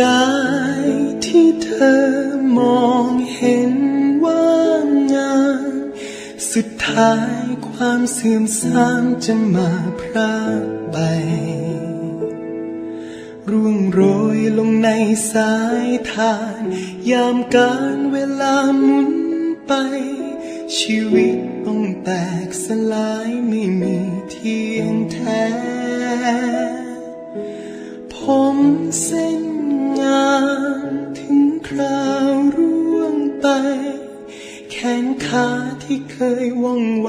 กายที่เธอมองเห็นว่างามสุดท้ายความเสื่อมทรามจะมาพรากไปร่วงโรยลงในสายทานยามการเวลาหมุนไปชีวิตต้องแตกสลายไม่มีเที่ยงแท้ผมเส้นงามถึงคราวร่วงไปแขนขาที่เคยว่องไว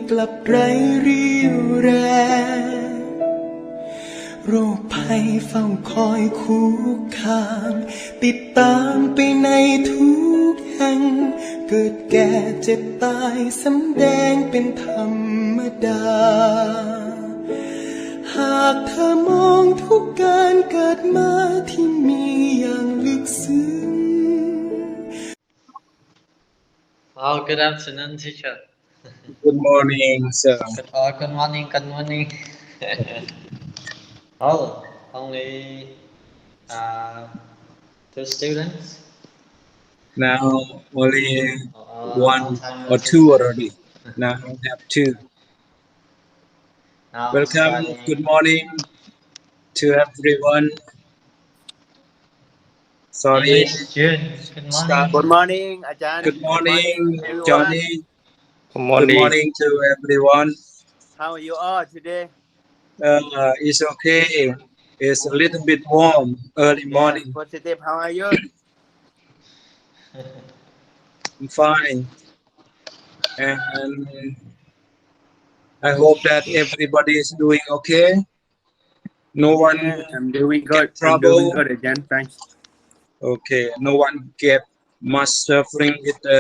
กลับไร้เรี่ยวแรงโรคภัยเฝ้าคอยคุกคามติดตามไปในทุกแห่งเกิดแก่เจ็บตายสำแดงเป็นธรรมดาหากเธอมองทุกการเกิดมาที่มีอย่างลึกซึ้ง Wow, good afternoon, teacher. Good morning, sir. Good morning, good morning. Oh, only two students? Now only one time or two already. Now I have two. Now Welcome. studying. Good morning to everyone. Sorry. English student. Good morning. Good morning, Ajahn. Good morning, everyone. Johnny. Good morning. Good morning to everyone. How are you all today? It's okay. It's a little bit warm early morning. Yes, positive. How are you? I'm fine. And I hope that everybody is doing okay. No one I'm doing good. get trouble. I'm doing good, Ajahn. Thanks. Okay, no one get much suffering with the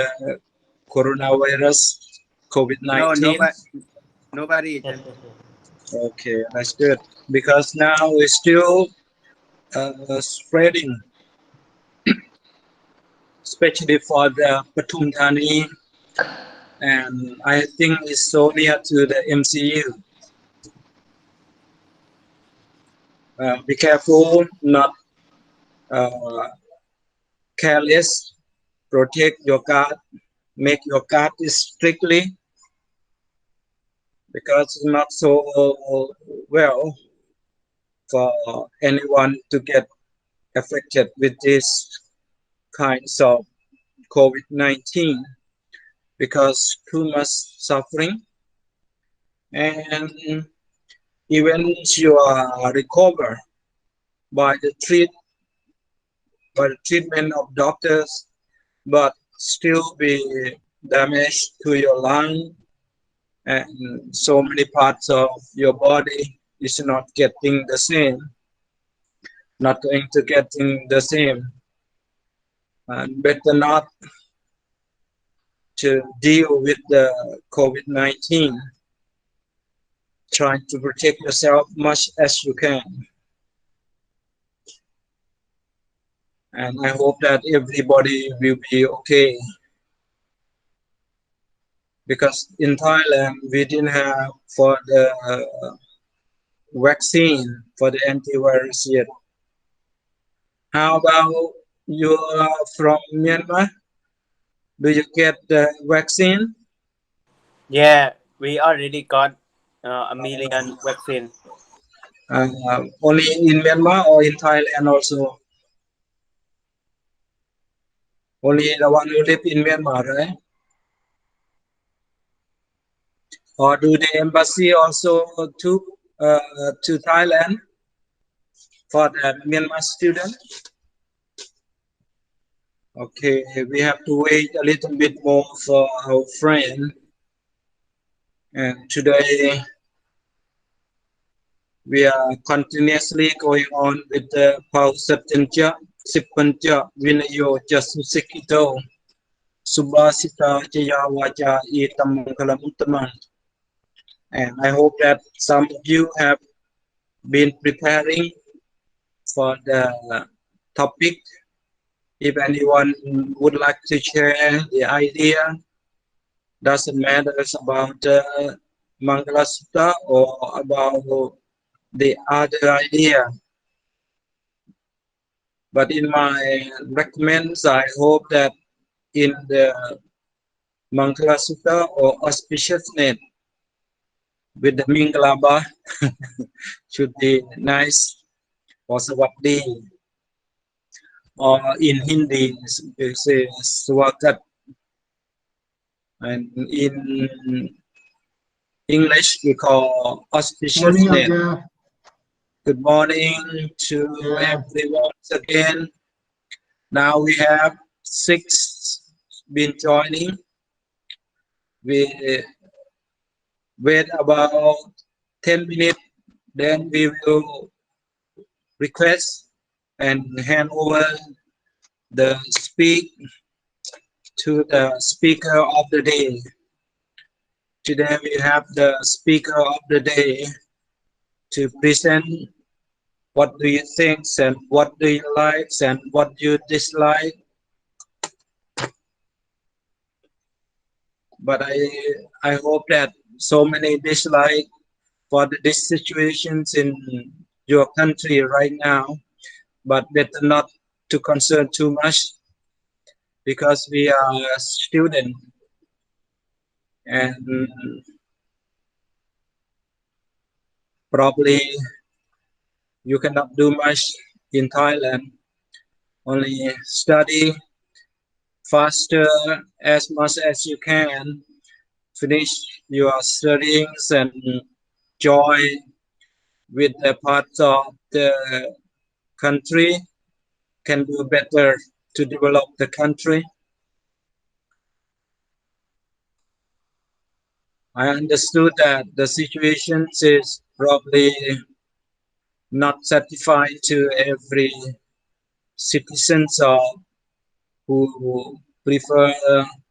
coronavirus, COVID-19. No, nobody. Ajahn. Okay, that's good. Because now it's still spreading, especially for the Pathum Thani, and I think it's so near to the MCU. Be careful, not careless. Protect your guard. Make your guard strictly, because it's not so well for anyone to get affected with this kinds of COVID-19, because too much suffering, and even you are recover by the treatment of doctors, but still be damaged to your lung, and so many parts of your body is not getting the same, not going to getting the same, and better not to deal with the COVID-19. Try to protect yourself much as you can. And I hope that everybody will be okay. Because in Thailand, we didn't have for the vaccine for the antivirus yet. How about you are from Myanmar? Do you get the vaccine? Yeah, we already got a million vaccine. Only in Myanmar or in Thailand also? Only the one who live in Myanmar, right? Or do the embassy also to Thailand for the Myanmar student? Okay, we have to wait a little bit more for our friend. And today we are continuously going on with the Pausatanja, Sipanja, Vinayo, Jasusikito, Subhasita, Jaya Vaja, Itamangkalam Uttaman. And I hope that some of you have been preparing for the topic. If anyone would like to share the idea, doesn't matter about Mangala Sutta or about the other idea, But in my recommends, I hope that in the Mangala Sutta or auspicious name with the Mingalaba should be nice or Sawadi, or in Hindi we say Swagat, and in English we call auspicious name. Good morning to everyone again. Now we have 6 been joining. We wait about 10 minutes, then we will request and hand over the speak to the speaker of the day. Today we have the speaker of the day to present what do you think and what do you like and what you dislike. But I hope that so many dislike for these situations in your country right now, but better not to concern too much because we are a student and probably you cannot do much in Thailand. Only study faster as much as you can, finish your studies and joy with the parts of the country, can do better to develop the country. I understood that the situation is probably not satisfied to every citizens or who prefer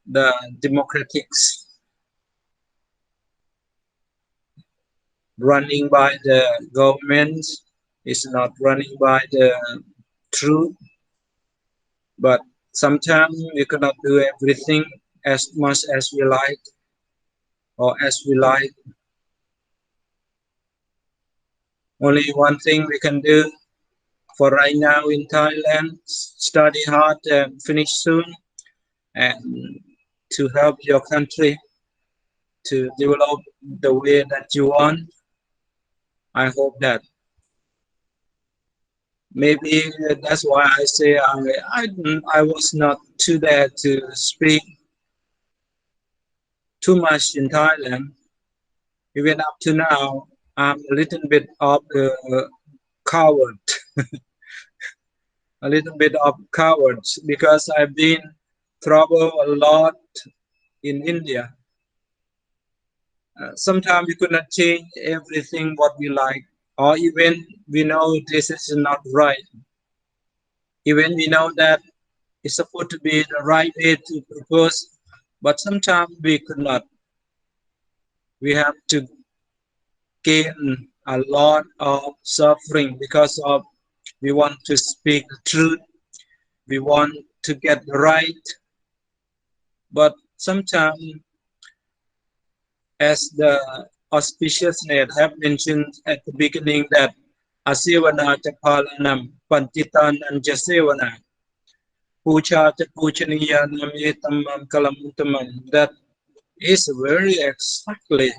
the democratics running by the government is not running by the truth. But sometimes we cannot do everything as much as we like or as we like. Only one thing we can do for right now in Thailand: study hard and finish soon, and to help your country to develop the way that you want. I hope that. Maybe that's why I say I was not too there to speak too much in Thailand. Even up to now, I'm a little bit of a coward. A little bit of coward because I've been trouble a lot in India. Sometimes we could not change everything what we like, or even we know this is not right. Even we know that it's supposed to be the right way to propose, but sometimes we could not. We have to gain a lot of suffering because of we want to speak the truth, we want to get the right, but sometimes, as the auspicious name have mentioned at the beginning, that asivana chapalanam pantitan anjasevana puja chapujaniya nametamam kalamutamam. That is very exactly,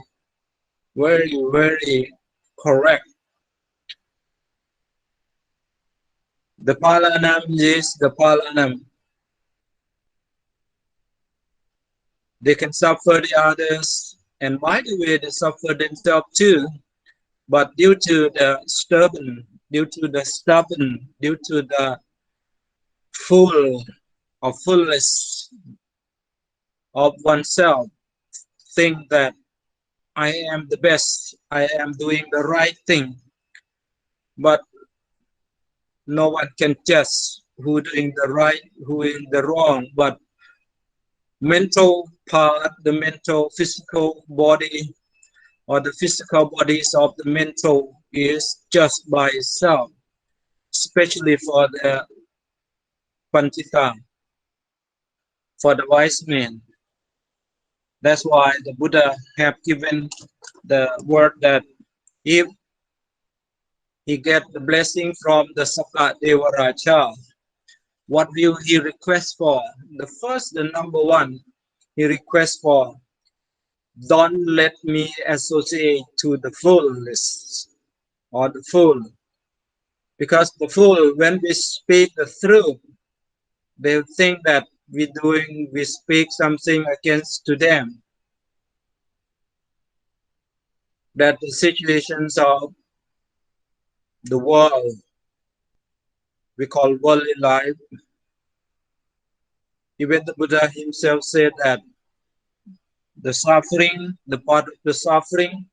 very correct. The palanam is the palanam. They can suffer the others, and by the way, they suffer themselves too. But due to the stubborn, due to the fullness of oneself, think that I am the best, I am doing the right thing. But no one can judge who doing the right, who is the wrong. But mental part, the mental physical body, or the physical bodies of the mental is just by itself, especially for the Pantita, for the wise men. That's why the Buddha have given the word that if he get the blessing from the Sakka Deva Raja, What will he request for? The number one, he requests for, don't let me associate to the foolish or the fool. Because the fool, when we speak the truth, they think that we speak something against to them. That the situations of the world, we call worldly life. Even the Buddha himself said that the suffering, the part of the suffering,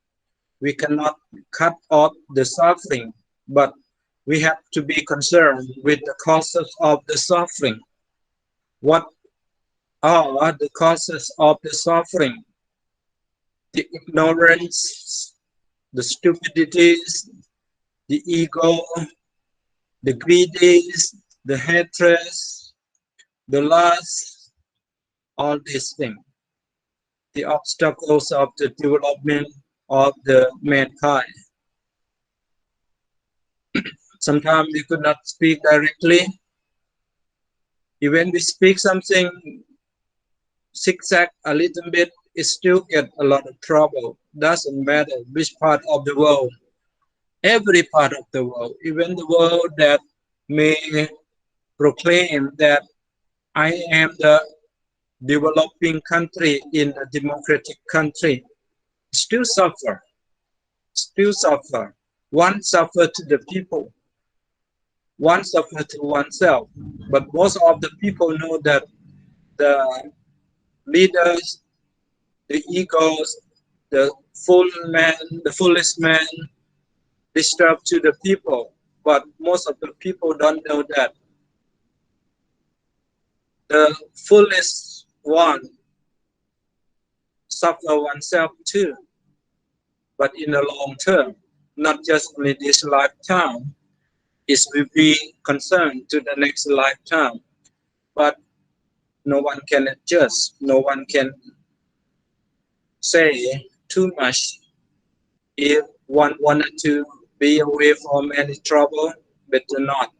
we cannot cut off the suffering, but we have to be concerned with the causes of the suffering. What are the causes of the suffering? The ignorance, the stupidities, the ego, the greedies, the hatred, the lust, all these things, the obstacles of the development of the mankind. Sometimes we could not speak directly. Even we speak something zigzag a little bit, it still get a lot of trouble. Doesn't matter which part of the world, every part of the world, even the world that may proclaim that I am the developing country in a democratic country, still suffer. One suffer to the people, one suffer to oneself. But most of the people know that the leaders, the egos, the foolish man disturb to the people. But most of the people don't know that the foolish one suffer oneself too. But in the long term, not just in this lifetime, it will be concerned to the next lifetime. But no one can adjust, no one can say too much. If one wanted to be away from any trouble, better not.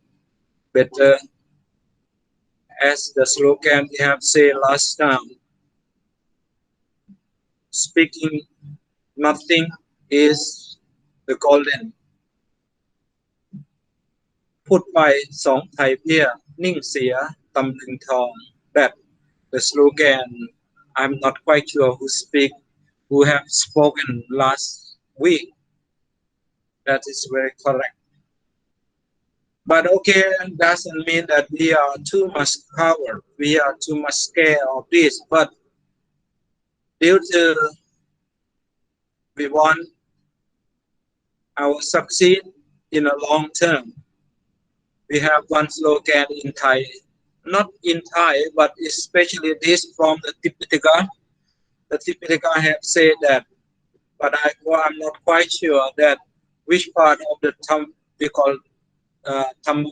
Better, as the slogan we have said last time, speaking nothing is the golden. พูดไปสองไทยเพี้ยนิ่งเสียตำลึงทอง That the slogan, I'm not quite sure who have spoken last week. That is very correct. But okay, doesn't mean that we are too much coward, we are too much scared of this. But due to we want our succeed in a long term, we have one slogan in Thai, not in Thai, but especially this from the Tipitaka. The Tipitaka have said that, but I'm not quite sure that which part of the we call Dhamma,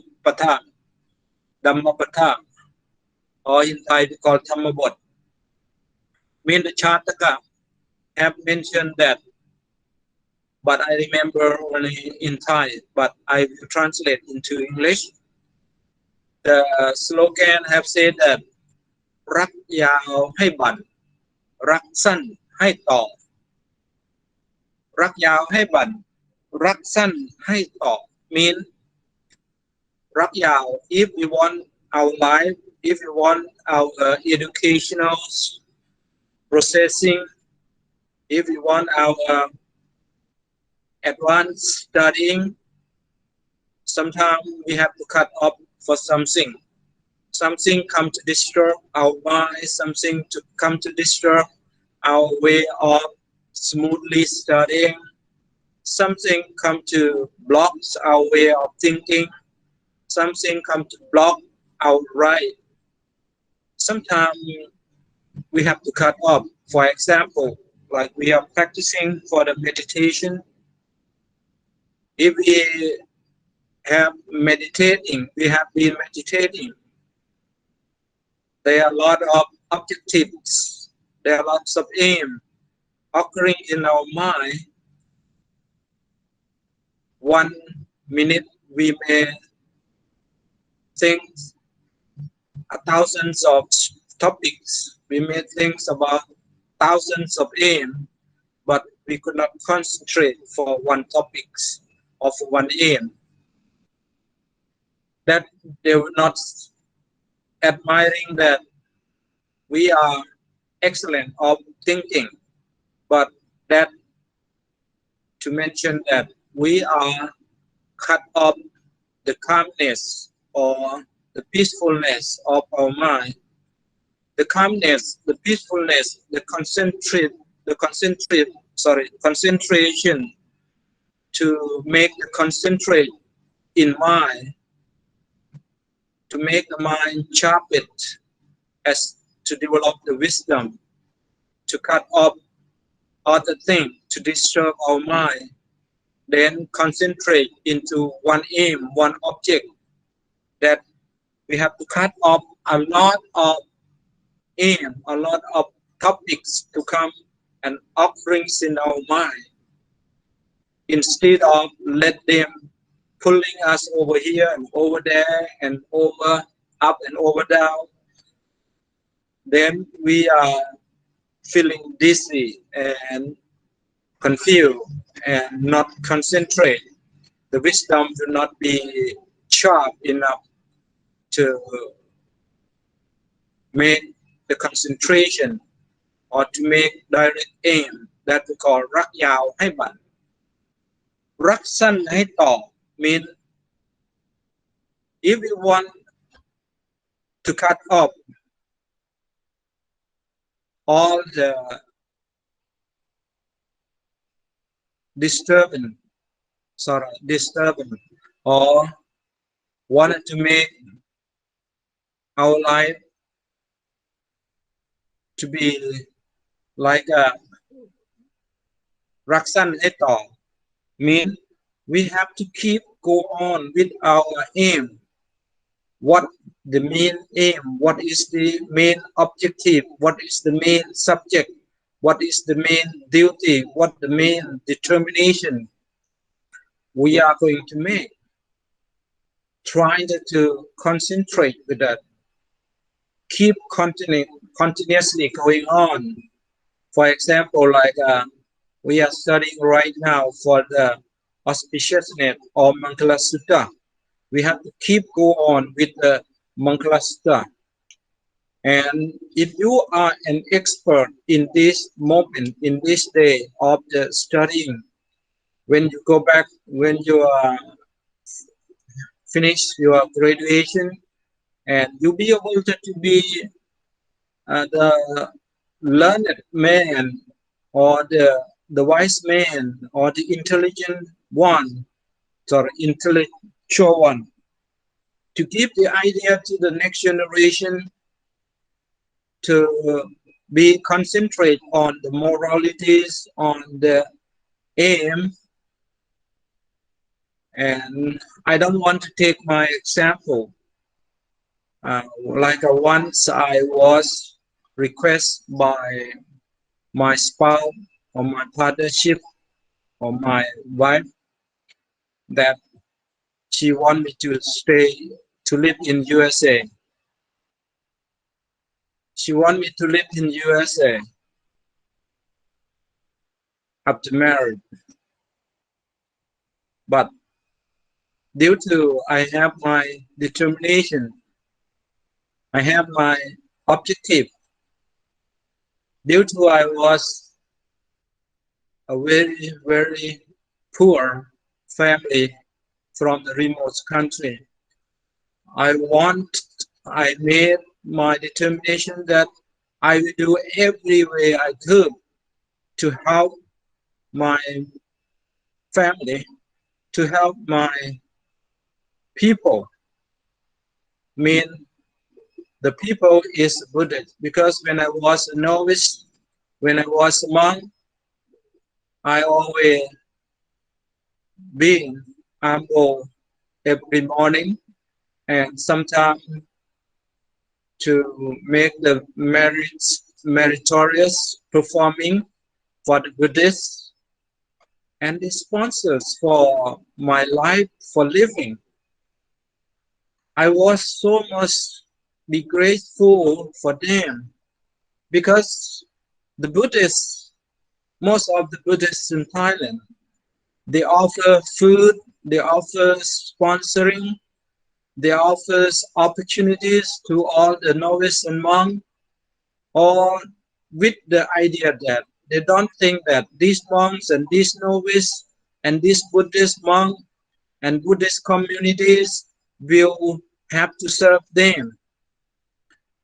or in Thai we call Dhammabot. Mean the Chartaka have mentioned that, but I remember only in Thai, but I will translate into English. The slogan have said that รักยาวให้บั่นรักสั้นให้ต่อรักยาวให้บั่นรักสั้นให้ต่อ mean รักยาว if we want our life, if we want our educational processing, if we want our advanced studying, sometimes we have to cut off for something come to disturb our mind, something to come to disturb our way of smoothly studying, something come to block our way of thinking, something come to block our right. Sometimes we have to cut off. For example, like we are practicing for the meditation. If we have been meditating, there are a lot of objectives, there are lots of aim occurring in our mind. 1 minute we may think thousands of topics. We may think about thousands of aims, but we could not concentrate for one topic or for one aim. That they were not admiring that we are excellent of thinking, but that to mention that we are cut off the calmness or the peacefulness of our mind, the calmness, the peacefulness, the concentration to make the concentrate in mind, to make the mind sharpened as to develop the wisdom, to cut off other things to disturb our mind, then concentrate into one aim, one object, that we have to cut off a lot of aim, a lot of topics to come and offerings in our mind, instead of let them pulling us over here and over there and over, up and over down. Then we are feeling dizzy and confused and not concentrate. The wisdom will not be sharp enough to make the concentration or to make direct aim that we call รักยาวให้บั่น รักสั้นให้ต่อ mean if we want to cut off all the disturbance or wanted to make our life to be like a รักสั้นให้ต่อ mean we have to keep go on with our aim. What the main aim, what is the main objective, what is the main subject, what is the main duty, what the main determination we are going to make. Trying to concentrate with that. Keep continuously going on. For example, like we are studying right now for the auspiciousness of Mangala Sutta. We have to keep go on with the Mangala Sutta. And if you are an expert in this moment, in this day of the studying, when you go back, when you finish your graduation, and you'll be able to be the learned man or the wise man or the intelligent one, or intellectual one, to give the idea to the next generation to be concentrate on the moralities, on the aim. And I don't want to take my example. Like once I was requested by my spouse or my partnership or my wife that she want me to stay to live in USA. She want me to live in USA after marriage. But due to I have my determination, I have my objective. Due to I was a very, very poor family from the remote country. I made my determination that I will do every way I could to help my family, to help my people. Mean the people is Buddhist, because when I was a novice, when I was a monk, I always being humble every morning, and sometimes to make the meritorious performing for the Buddhists and the sponsors for my life for living. I was so much be grateful for them, because the Buddhists, most of the Buddhists in Thailand, they offer food, they offer sponsoring, they offer opportunities to all the novice and monk, all with the idea that they don't think that these monks and these novice and these Buddhist monk and Buddhist communities will have to serve them.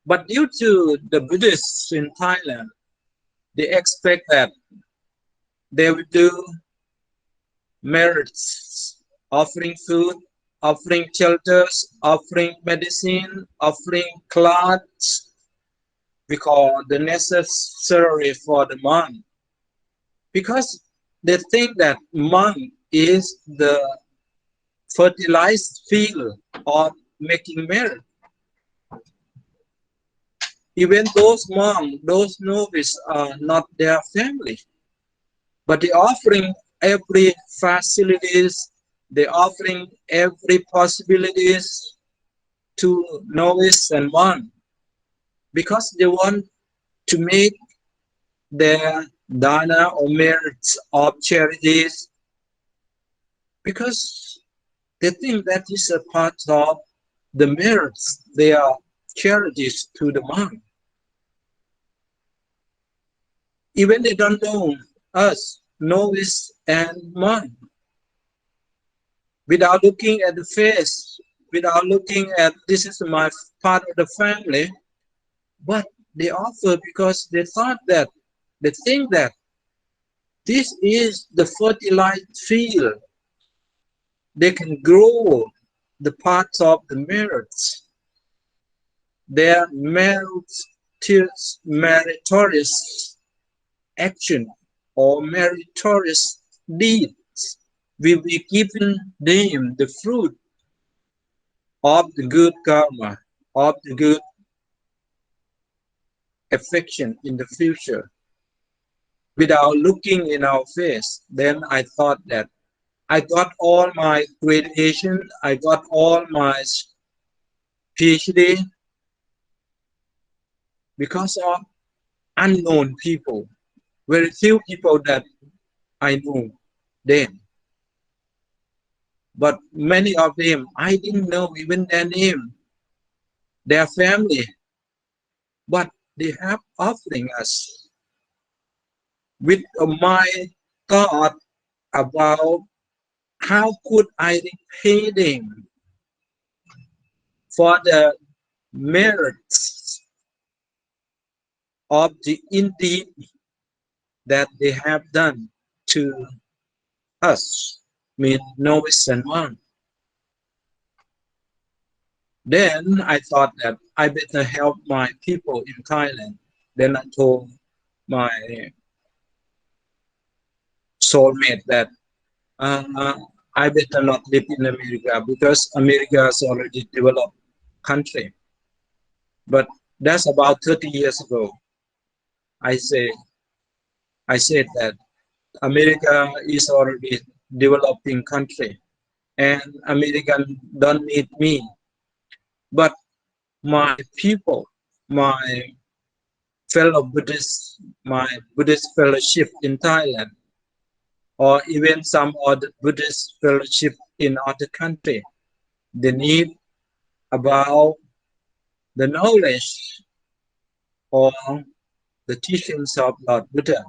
But due to the Buddhists in Thailand, they expect that they will do merits, offering food, offering shelters, offering medicine, offering clothes, because the necessary for the monk. Because they think that monk is the fertilized field of making merit. Even those monks, those novices are not their family, but they offering every facilities, they offering every possibilities to novice and monk, because they want to make their dana or merits of charities, because they think that is a part of the merits, they are charities to the monk. Even they don't know us, novice and monk. Without looking at the face, without looking at this is my part of the family, but they offer because they thought that, they think that this is the fertilized field. They can grow the parts of the merits. Their meritorious action or meritorious deeds will be given them the fruit of the good karma, of the good affection in the future. Without looking in our face, then I thought that I got all my graduation, I got all my PhD because of unknown people, very few people that I knew then. But many of them, I didn't know even their name, their family, but they have offering us with my thought about how could I repay them for the merits of the indeed that they have done to us, mean novice and monk. Then I thought that I better help my people in Thailand. Then I told my soulmate that I better not live in America, because America is already developed country. But that's about 30 years ago. I said that America is already developing country and American don't need me. But my people, my fellow Buddhists, my Buddhist fellowship in Thailand, or even some other Buddhist fellowship in other country, they need about the knowledge or the teachings of Lord Buddha.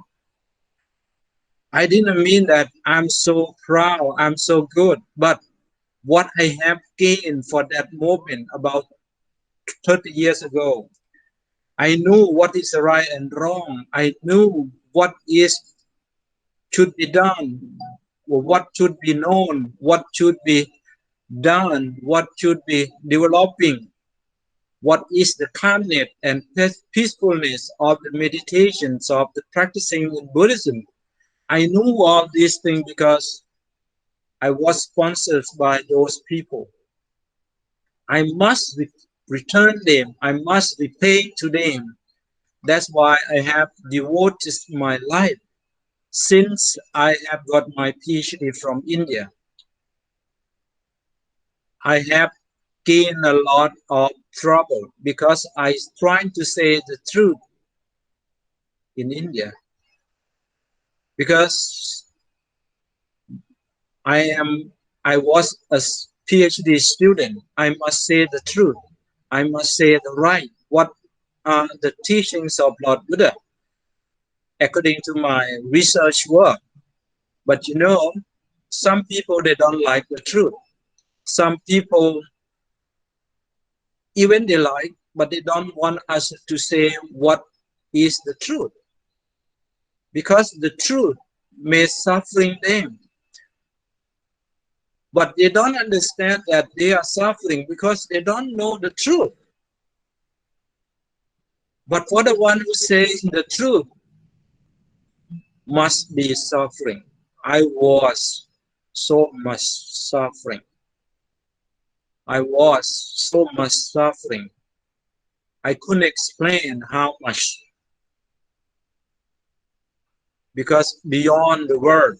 I didn't mean that I'm so proud, I'm so good, but what I have gained for that moment about 30 years ago, I knew what is right and wrong. I knew what should be done, or what should be known, what should be done, what should be developing, what is the calmness and peacefulness of the meditations of the practicing in Buddhism. I knew all these things because I was sponsored by those people. I must return them. I must repay to them. That's why I have devoted my life since I have got my PhD from India. I have gained a lot of trouble because I trying to say the truth in India. Because I was a PhD student. I must say the truth. I must say the right. What are the teachings of Lord Buddha according to my research work? But you know, some people, they don't like the truth. Some people, even they like, but they don't want us to say what is the truth. Because the truth may suffering them. But they don't understand that they are suffering because they don't know the truth. But for the one who says the truth, must be suffering. I was so much suffering. I was so much suffering. I couldn't explain how much. Because beyond the word.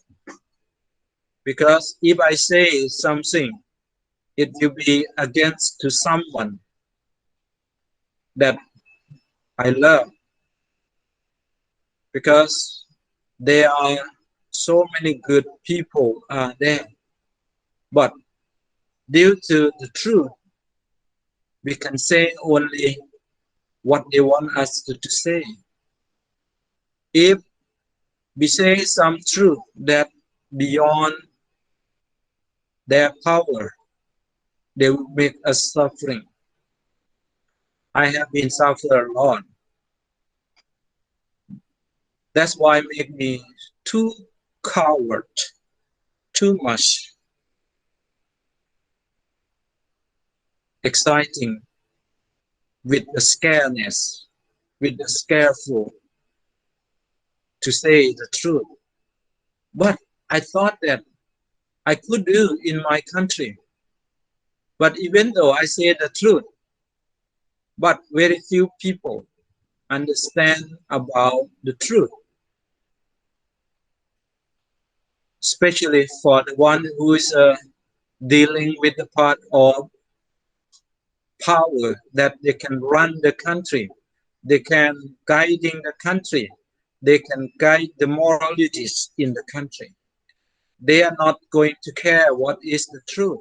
Because if I say something, it will be against to someone that I love. Because there are so many good people there. But due to the truth, we can say only what they want us to say. If we say some truth that beyond their power, they will make us suffering. I have been suffering a lot. That's why it made me too coward, too much exciting with the scareness, with the scareful to say the truth. But I thought that I could do in my country. But even though I say the truth, but very few people understand about the truth. Especially for the one who is dealing with the part of power that they can run the country, they can guiding the country, they can guide the moralities in the country. They are not going to care what is the truth.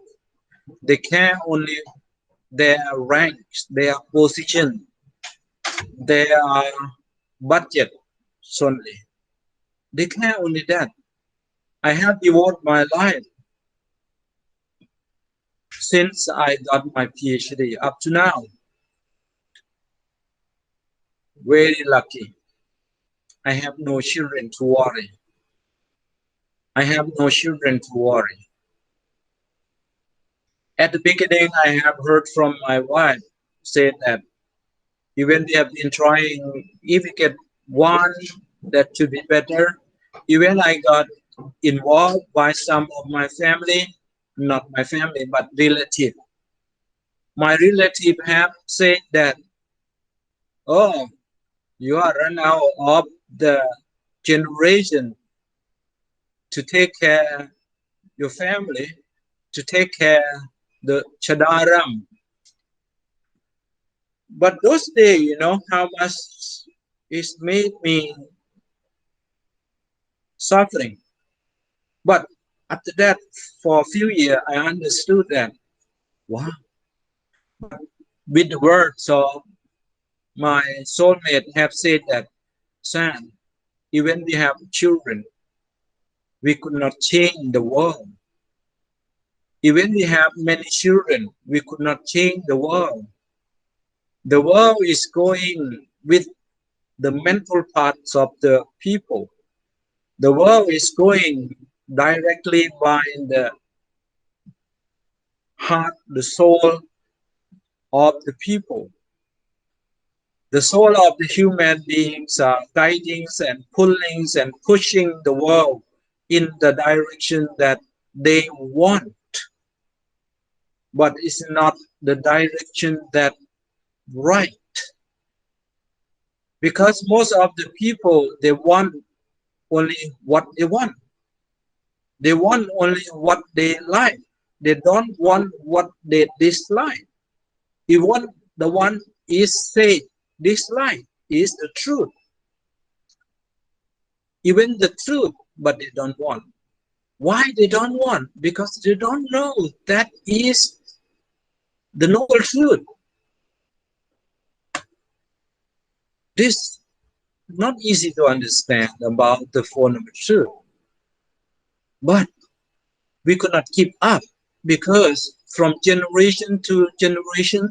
They care only their ranks, their position, their budget only. They care only that. I have devoted my life since I got my PhD up to now. Very lucky. I have no children to worry. I have no children to worry. At the beginning, I have heard from my wife say that even they have been trying, if we get one, that should be better. Even I got involved by some of my family, not my family, but relative. My relative have said that, oh, you are run out of the generation to take care your family, to take care the chadaram. But those days, you know, how much it made me suffering. But after that, for a few years, I understood that, wow, with the words of my soulmate have said that, son, even we have children, we could not change the world. Even we have many children, we could not change the world. The world is going with the mental parts of the people. The world is going directly by the heart, the soul of the people. The soul of the human beings are guiding and pulling and pushing the world in the direction that they want. But it's not the direction that right. Because most of the people, they want only what they want. They want only what they like. They don't want what they dislike. the one is say this life is the truth, even the truth, but they don't want. Why they don't want? Because they don't know that is the noble truth. This not easy to understand about the Four Noble Truth, but we could not keep up because from generation to generation,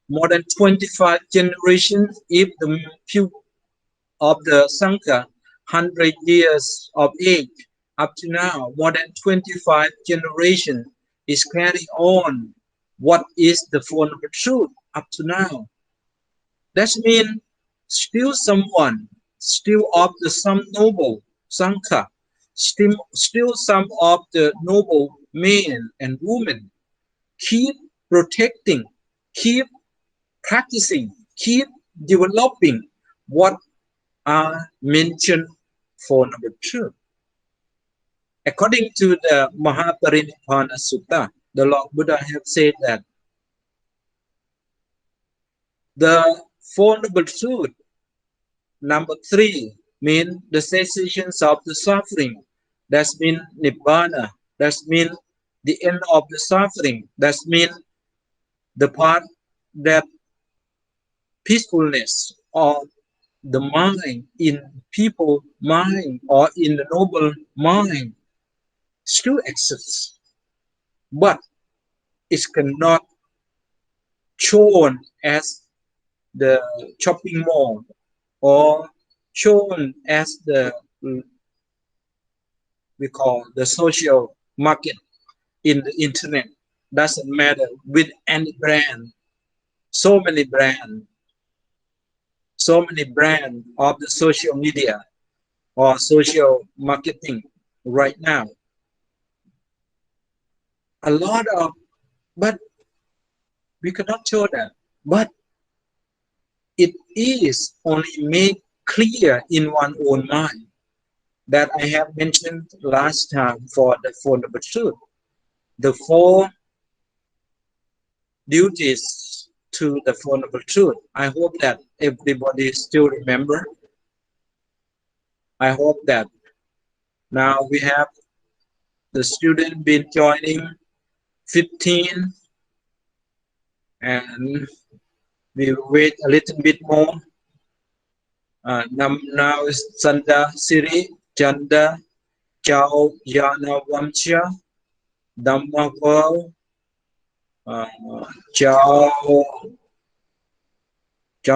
more than 25 generations, if the few of the Sangha 100 years of age up to now, more than 25 generations is carrying on what is the Four Noble Truth up to now. That means still someone, still of the some noble Sangha, still some of the noble men and women keep protecting, keep practicing, keep developing what are mentioned for Noble Truth. According to the Mahaparinibbana Sutta, the Lord Buddha have said that the Four Noble Truth, number 3, mean the cessations of the suffering. That's mean Nibbana. That's mean the end of the suffering. That's mean the part that peacefulness of the mind in people mind or in the noble mind still exists, but it cannot shown as the shopping mall or shown as the we call the social market in the internet. Doesn't matter with any brand, so many brands of the social media or social marketing right now. A lot of, but we cannot show that. But it is only made clear in one's own mind that I have mentioned last time for the Four Noble Truth. The 4 duties to the Four Noble Truth. I hope that everybody still remember. I hope that now we have the student been joining 15 and we will wait a little bit more. Now is Sanda Siri, Chanda, Chao Yana Vamsha, Dhamma World, Chao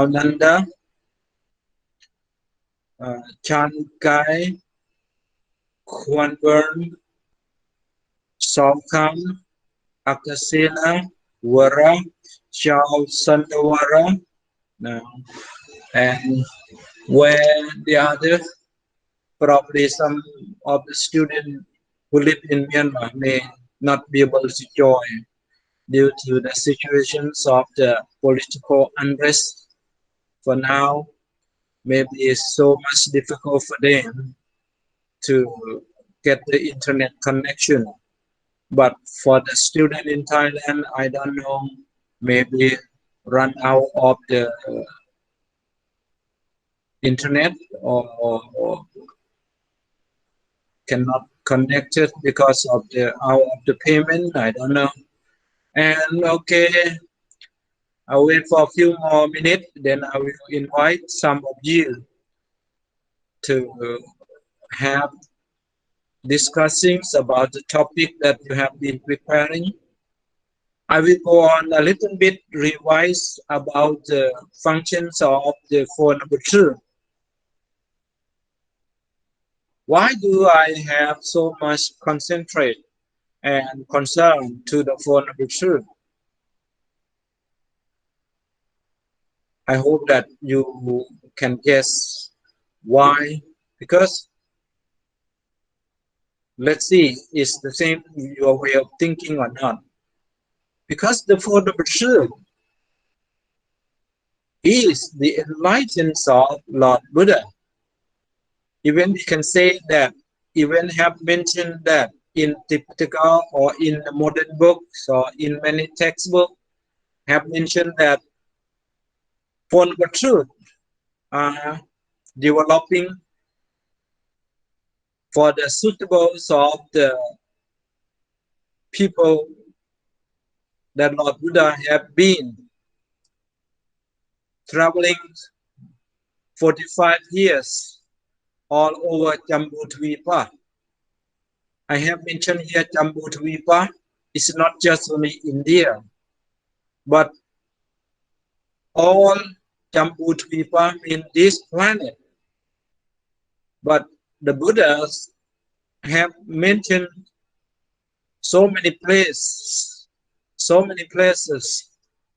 Nanda, Chan Kai, Kwan Burn, Salkam, Akasena, Wara, Chao Sandawara, and where the other, probably some of the students who live in Myanmar may not be able to join due to the situations of the political unrest. For now, maybe it's so much difficult for them to get the internet connection. But for the student in Thailand, I don't know, maybe run out of the internet or cannot connect it because of the hour of the payment. I don't know. And okay, I'll wait for a few more minutes, then I will invite some of you to have discussings about the topic that you have been preparing. I will go on a little bit, revise about the functions of the Four Noble Truth. Why do I have so much concentrate and concern to the Four Noble Truth? I hope that you can guess why. Because let's see, is the same your way of thinking or not? Because the Four Noble Truth is the enlightenment of Lord Buddha. Even we can say that, even have mentioned that in Tipitaka or in the modern books or in many textbooks, have mentioned that For the truth are developing for the suitables of the people that Lord Buddha have been traveling 45 years all over Jambudvipa. I have mentioned here Jambudvipa is not just only India, but all Jambudvipa in this planet. But the Buddhas have mentioned so many places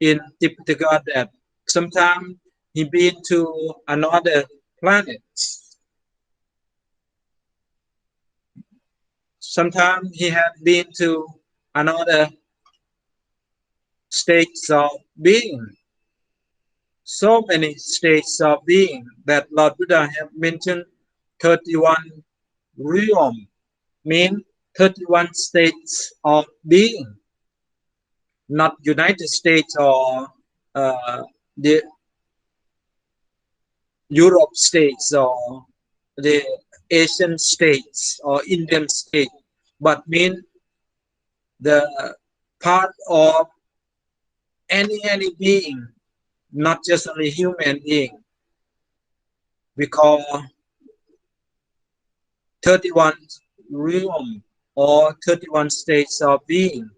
in Tipitaka that sometimes he been to another planet. Sometimes he had been to another states of being. So many states of being that Lord Buddha have mentioned 31 realm, mean 31 states of being, not United States or the Europe states or the Asian states or Indian state, but mean the part of any being, not just only human being. We call 31 realm or 31 states of being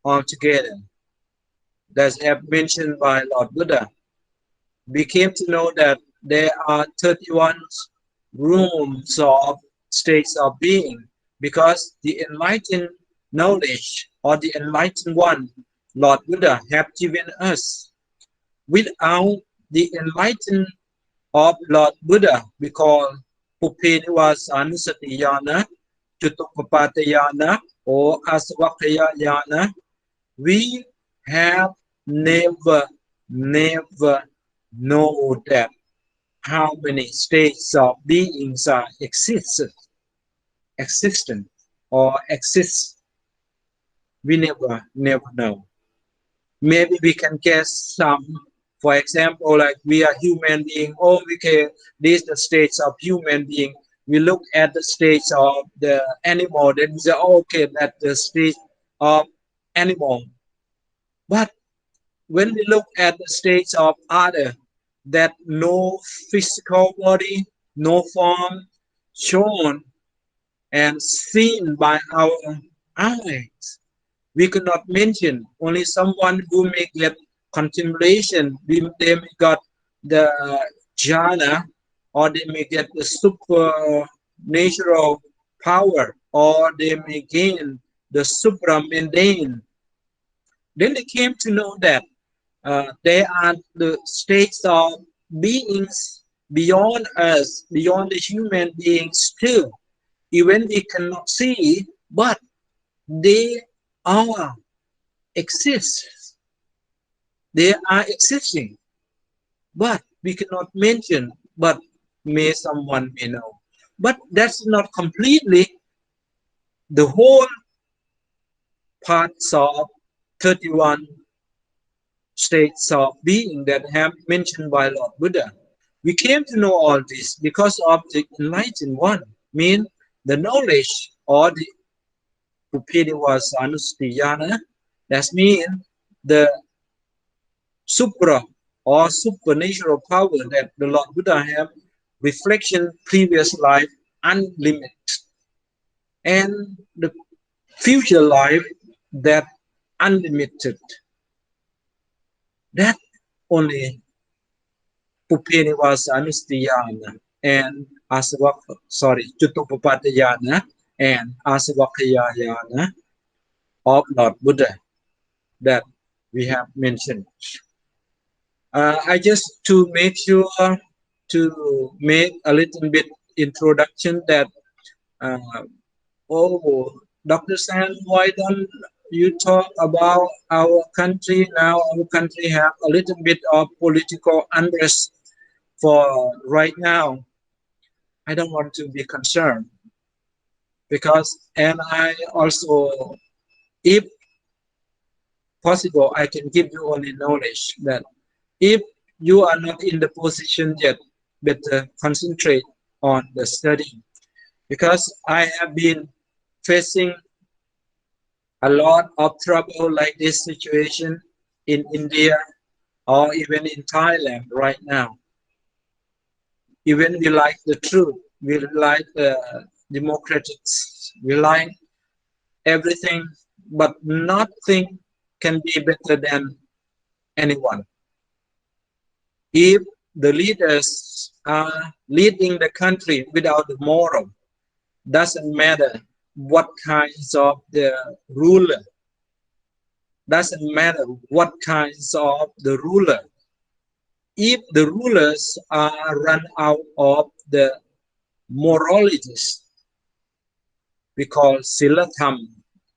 altogether. That's have mentioned by Lord Buddha. We came to know that there are 31 rooms of states of being because the enlightened knowledge or the enlightened one Lord Buddha have given us. Without the enlightened of Lord Buddha, we call Pupenivasana, Chutupapatayana, or Asavakayana, we have never know that how many states of beings are existent or exist. We never know. Maybe we can guess some. For example, like we are human being. Oh, okay, these are the states of human being. We look at the states of the animal, then we say, oh, okay, that's the state of animal. But when we look at the states of other, that no physical body, no form shown and seen by our eyes, we could not mention. Only someone who may get contemplation, they may get the jhana, or they may get the supernatural power, or they may gain the supramundane. Then they came to know that they are the states of beings beyond us, beyond the human beings too. Even we cannot see, but they are exist. They are existing, but we cannot mention. But may someone may know. But that's not completely the whole parts of 31 states of being that have mentioned by Lord Buddha. We came to know all this because of the enlightened one, mean the knowledge or the Upedivasanustiyana, that means the supra or supernatural power that the Lord Buddha have reflection previous life unlimited, and the future life that unlimited. That only Upenivasanustiyana and Chutupapatayana and Asavakayana of Lord Buddha that we have mentioned. I just to make sure to make a little bit introduction that Dr. San, why don't you talk about our country now? Our country have a little bit of political unrest for right now. I don't want to be concerned because, and I also, if possible, I can give you only knowledge that if you are not in the position yet, better concentrate on the study. Because I have been facing a lot of trouble like this situation in India or even in Thailand right now. Even we like the truth, we like the democratics, we like everything, but nothing can be better than anyone. If the leaders are leading the country without the moral, doesn't matter what kinds of the ruler, doesn't matter what kinds of the ruler. If the rulers are run out of the moralities, we call silatham,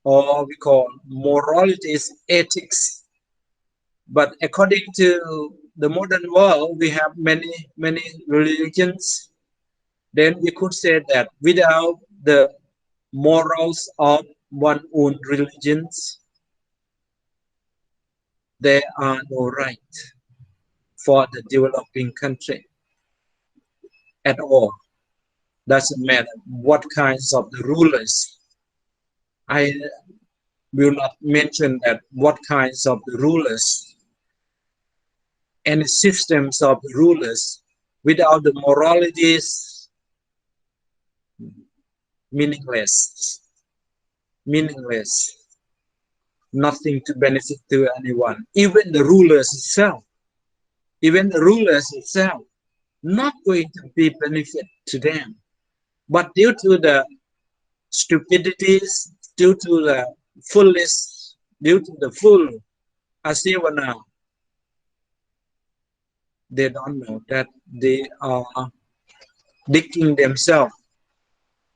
or we call moralities, ethics. But according to the modern world, we have many religions. Then we could say that without the morals of one own religions, there are no right for the developing country at all. Doesn't matter what kinds of the rulers. I will not mention that what kinds of the rulers and systems of the rulers without the moralities, meaningless, nothing to benefit to anyone. Even the rulers itself, not going to be benefit to them. But due to the stupidities, due to the foolish, due to the fool, asivana, they don't know that they are digging themselves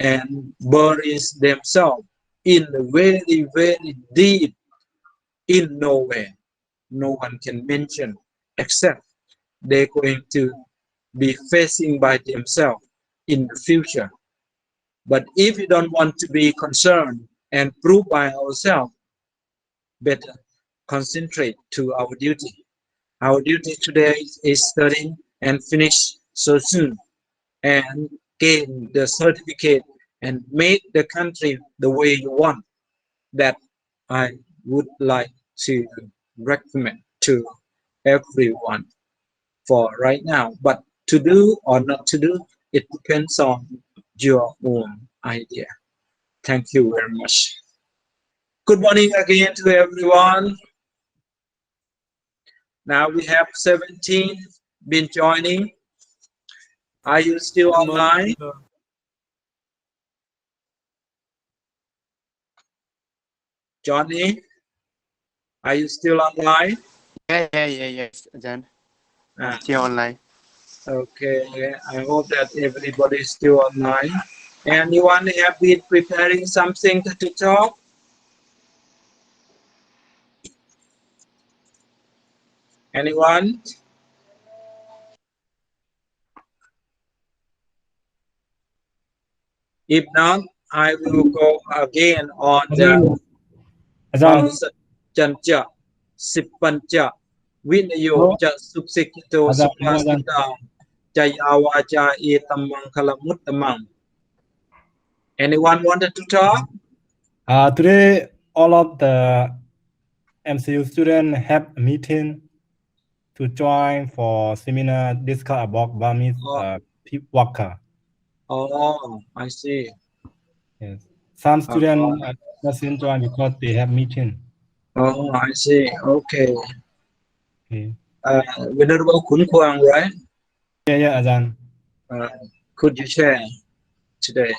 and buries themselves in very deep in nowhere. No one can mention, except they're going to be facing by themselves in the future. But if we don't want to be concerned and prove by ourselves, better concentrate to our duty. Our duty today is studying and finish so soon and gain the certificate and make the country the way you want. That I would like to recommend to everyone for right now. But to do or not to do, it depends on your own idea. Thank you very much. Good morning again to everyone. Now we have 17 been joining. Are you still online? Johnny, are you still online? Yes, Ajahn. Ah, Still online. okay, I hope that everybody is still online. Anyone have been preparing something to talk? Anyone? If not, I will go again on the Jancha, Sipancha, Vinayo, Suksito, Supasita, Jayawaja, Etamang Kalamutamang. Anyone wanted to talk? Today, all of the MCU students have a meeting to join for seminar discuss about Burmese worker. Oh, I see. Yes, some students doesn't join because they have meeting. Oh, I see. Okay. Okay. Venerable Khun Kwang, right? Yeah, Ajahn. Could you share today?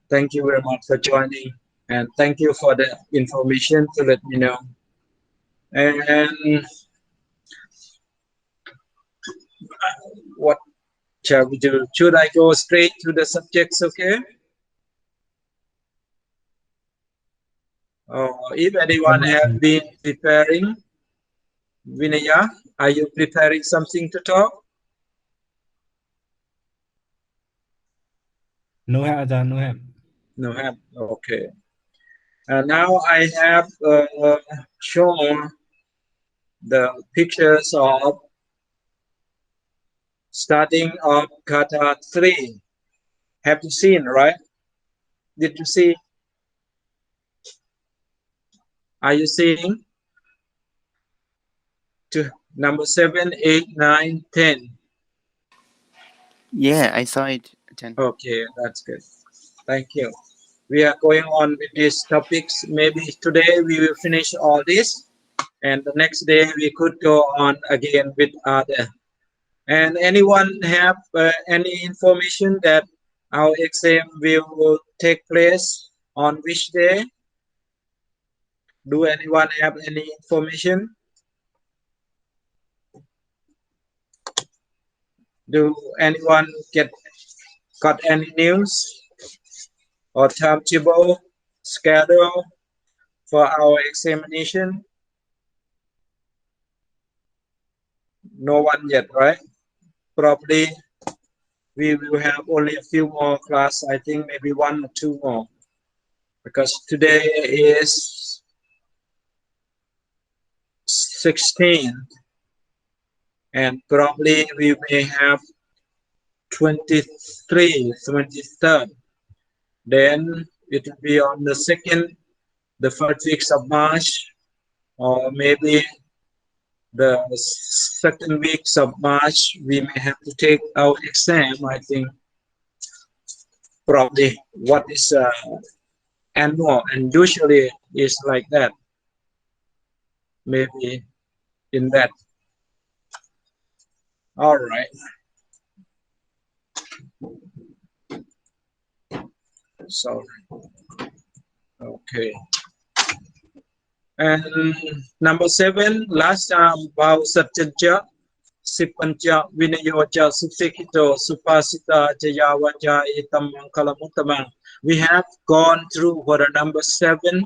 Thank you very much for joining, and thank you for the information to let me know. And what shall we do? Should I go straight to the subjects, okay? If anyone has been preparing, Vinaya, are you preparing something to talk? No have, Ajahn, no have. No have. Okay. Now I have shown the pictures of starting of kata 3. Have you seen, right? Did you see? Are you seeing? To number 7, 8, 9, 10. Yeah, I saw it, Ajahn. Okay, that's good. Thank you. We are going on with these topics. Maybe today we will finish all this, and the next day we could go on again with other. And anyone have any information that our exam will take place on which day? Do anyone have any information? Do anyone got any news or timetable schedule for our examination? No one yet, right? Probably we will have only a few more class. I think maybe 1 or 2 more, because today is 16, and probably we may have 23, 23rd. Then it will be on the first weeks of March, or maybe the second weeks of March, we may have to take our exam. I think probably what is annual, and usually is like that. Maybe in that. All right. Sorry. Okay. And number 7, last time about Satyaja, Sipancha, Vinayoja, Susekito, Supasita, Jayavaja, Itamang, Kalamutamang. We have gone through for the number 7,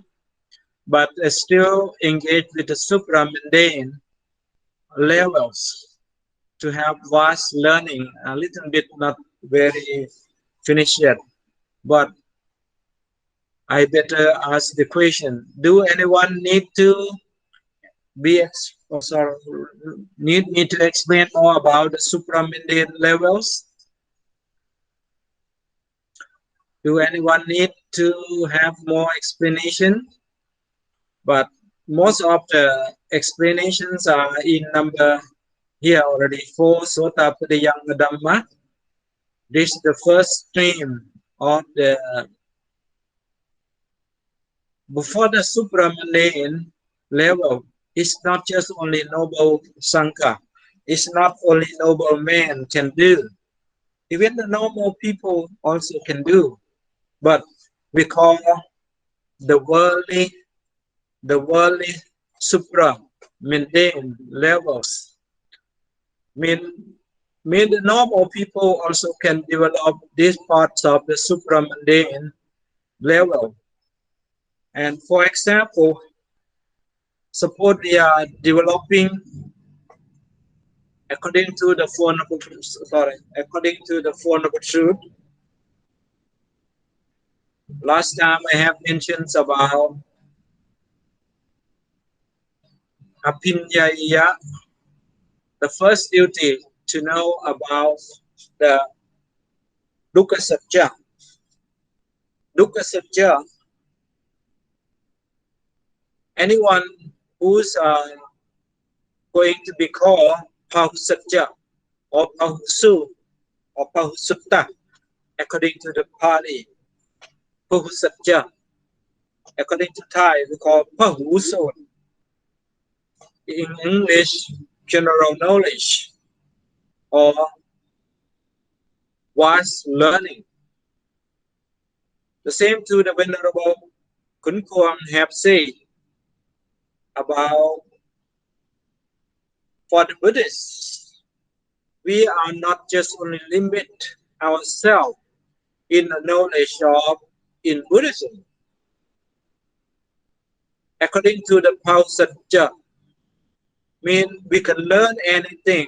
but still engaged with the supramundane levels to have vast learning, a little bit not very finished yet. But I better ask the question: do anyone need me to explain more about the supramundane levels? Do anyone need to have more explanation? But most of the explanations are in number here already, 4 Sotapadiyang Dhamma. This is the first stream of the before the supramundane level. It's not just only noble Sangha. It's not only noble men can do. Even the normal people also can do. But we call the worldly supramundane levels. Mean the normal people also can develop these parts of the supramundane level. And for example, suppose we are developing according to the Four Noble Truth. Last time I have mentioned about Apinyaya, the first duty to know about the Dukkha Satya. Dukkha Satya, anyone who's going to be called Pahusatya or Pahusu or Pahusutta, according to the Pali, Pahusatya. According to Thai, we call Pahusu. In English, general knowledge or vast learning. The same to the Venerable Kun Kuang have said about for the Buddhists, we are not just only limit ourselves in the knowledge of in Buddhism. According to the Pausatya, mean we can learn anything,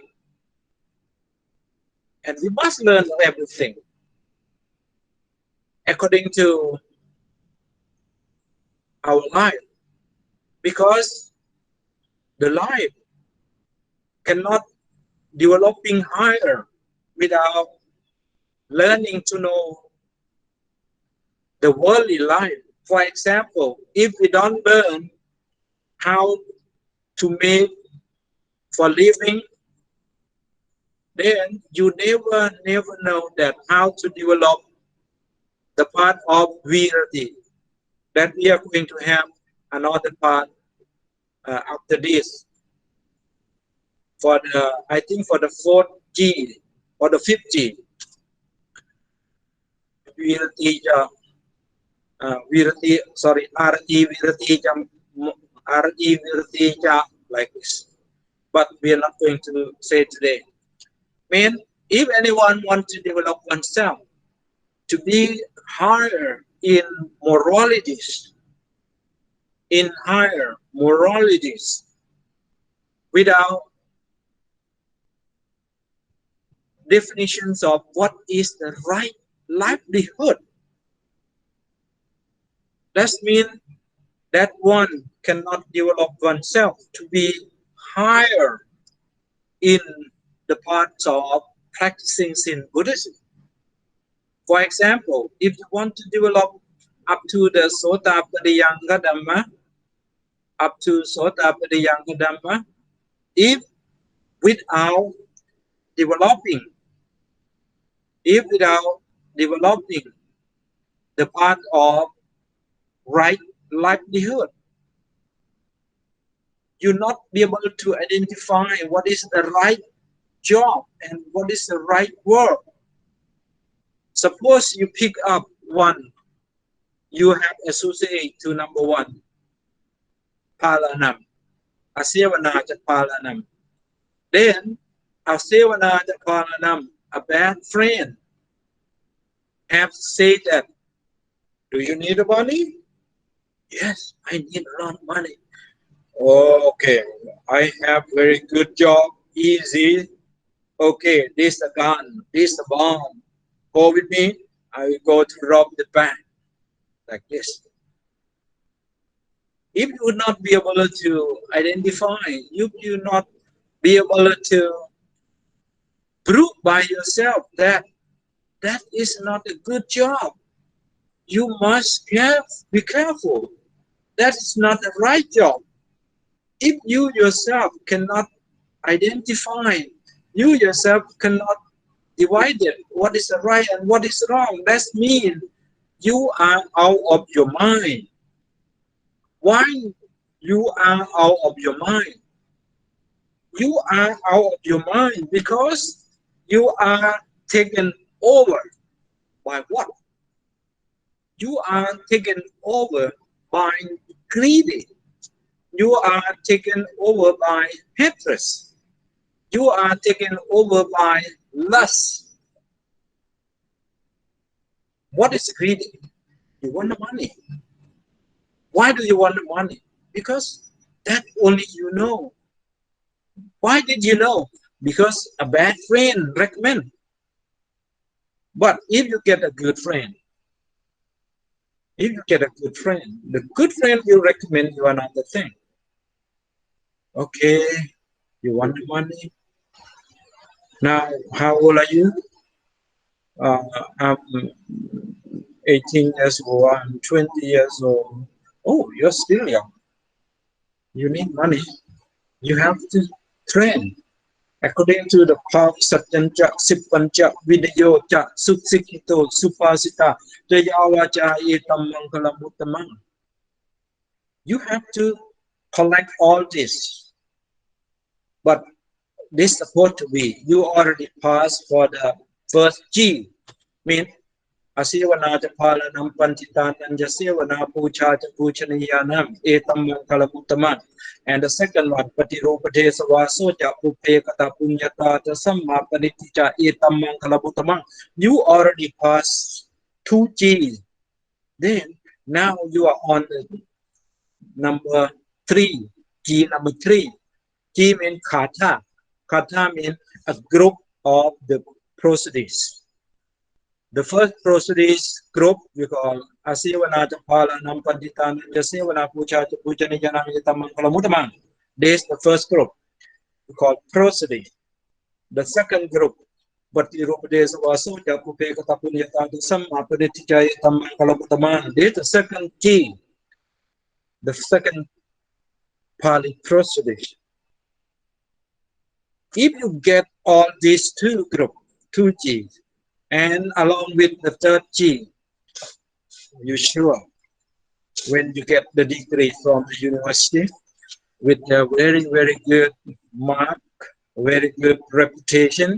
and we must learn everything according to our life, because the life cannot developing higher without learning to know the worldly life. For example, if we don't learn how to make for living, then you never know that how to develop the part of virati that we are going to have another part after this. For the, I think for the fourth G or the fifth G, virati, virati, sorry, arati virati jam, arati virati ja, like this. But we are not going to say today. Mean, if anyone wants to develop oneself to be higher in moralities, without definitions of what is the right livelihood, that means that one cannot develop oneself to be higher in the parts of practicing in Buddhism. For example, if you want to develop up to the Sotapadiyanga Dhamma, if without developing the part of right livelihood, you not be able to identify what is the right job and what is the right work. Suppose you pick up one, you have associated to number one, Palanam, Asevanaja Palanam. Then Asevanaja Palanam, a bad friend, have said that, do you need money? Yes, I need a lot of money. Okay, I have very good job, easy. Okay, this a gun, this a bomb. Go with me, I will go to rob the bank. Like this. If you would not be able to identify, if you not be able to prove by yourself that that is not a good job, you must be careful. That is not the right job. If you yourself cannot identify, you yourself cannot divide it, what is right and what is wrong, that means you are out of your mind. Why you are out of your mind? You are out of your mind because you are taken over by what? You are taken over by greedy. You are taken over by hatred. You are taken over by lust. What is greedy? You want the money. Why do you want the money? Because that only you know. Why did you know? Because a bad friend recommend. But if you get a good friend, the good friend will recommend you another thing. Okay, you want the money? Now, how old are you? I'm 18 years old, I'm 20 years old. Oh, you're still young. You need money. You have to train. According to the Pav Satyancha Sipancha Video Cha Suksikito Supasita Jayavaja Etam Mangalam Uttamang. You have to collect all this. But this is supposed to be, you already passed for the first G, mean Asivana Palanam Pantitan and Jasivana Pucha Puchaniyanam Etam Mangalam. And the second one, Patiropate Savasoja Upe Kata Punyata Samma Panitija Etam Mangalabutama. You already passed 2G. Then now you are on the number 3. G number 3. G means Kata. Kata means a group of the prosodies. The first prosodies group we call Asivana Pala Nampanditan Jasivana Pucha Puchani Janamita Mangalamutaman. This is the first group we call prosody. The second group ปฏิรูปเดสวาสุจักปุเพกตปุญญาตาตุสัมมาปฏิทิจายธรรมะกลมุตตมัน This is the second key, the second Pali Prosody. If you get all these two G's, and along with the third G, you sure when you get the degree from the university with a very, very good mark, very good reputation,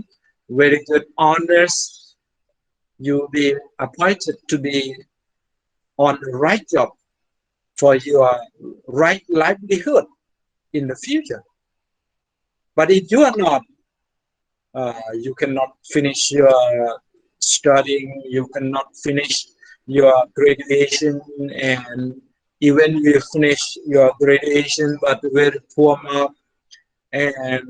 very good honors, you'll be appointed to be on the right job for your right livelihood in the future. But if you are not, you cannot finish your studying, you cannot finish your graduation, and even you finish your graduation but very poor mark, and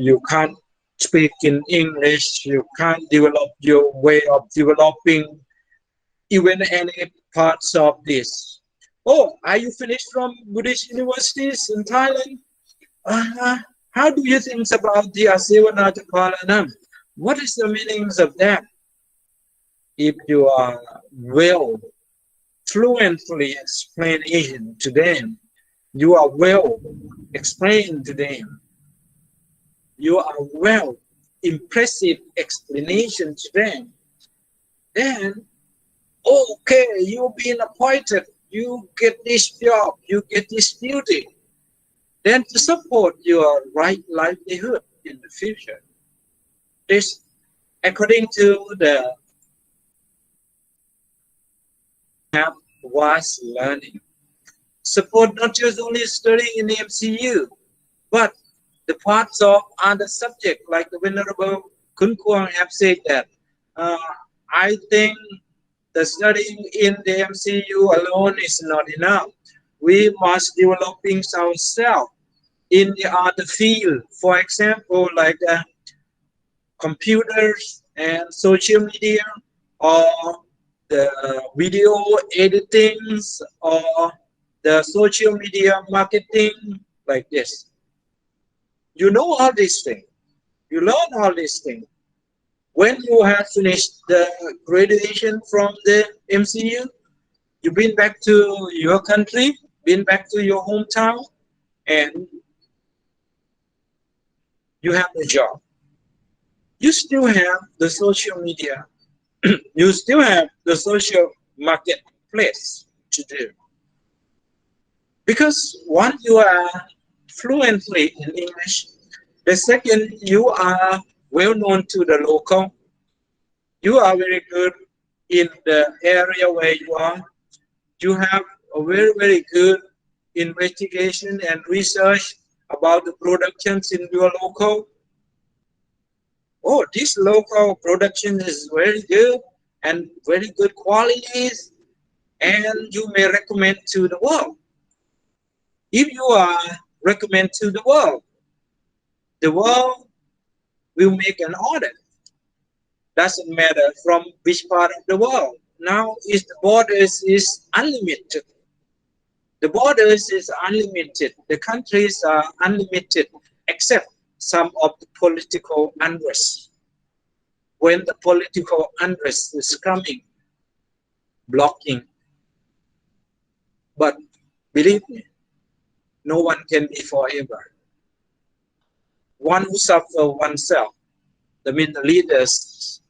you can't speak in English, you can't develop your way of developing even any parts of this. Oh, are you finished from Buddhist universities in Thailand? How do you think about the Asivanata Palanam? What is the meanings of that? If you are well, fluently explaining to them, you are well explained to them, you are well impressive explanation to them, then okay, you've been appointed, you get this job, you get this duty, then to support your right livelihood in the future. This, according to the have vast learning, support not just only studying in the MCU, but the parts of other subjects, like the Venerable Kun Kuang have said that, I think the studying in the MCU alone is not enough. We must developing ourselves in the other field. For example, like computers and social media, or the video editings, or the social media marketing, like this. You know all these things. You learn all these things. When you have finished the graduation from the MCU, you've been back to your country, been back to your hometown, and you have a job. You still have the social media. You still have the social marketplace to do. Because once you are fluently in English, the second you are well known to the local, you are very good in the area where you are, you have a very, very good investigation and research about the productions in your local. Oh, this local production is very good and very good qualities, and you may recommend to the world. If you are recommend to the world will make an order. Doesn't matter from which part of the world. Now is the borders is unlimited. The borders is unlimited. The countries are unlimited, except some of the political unrest. When the political unrest is coming, blocking. But believe me, no one can be forever. One who suffers oneself, I mean the leaders,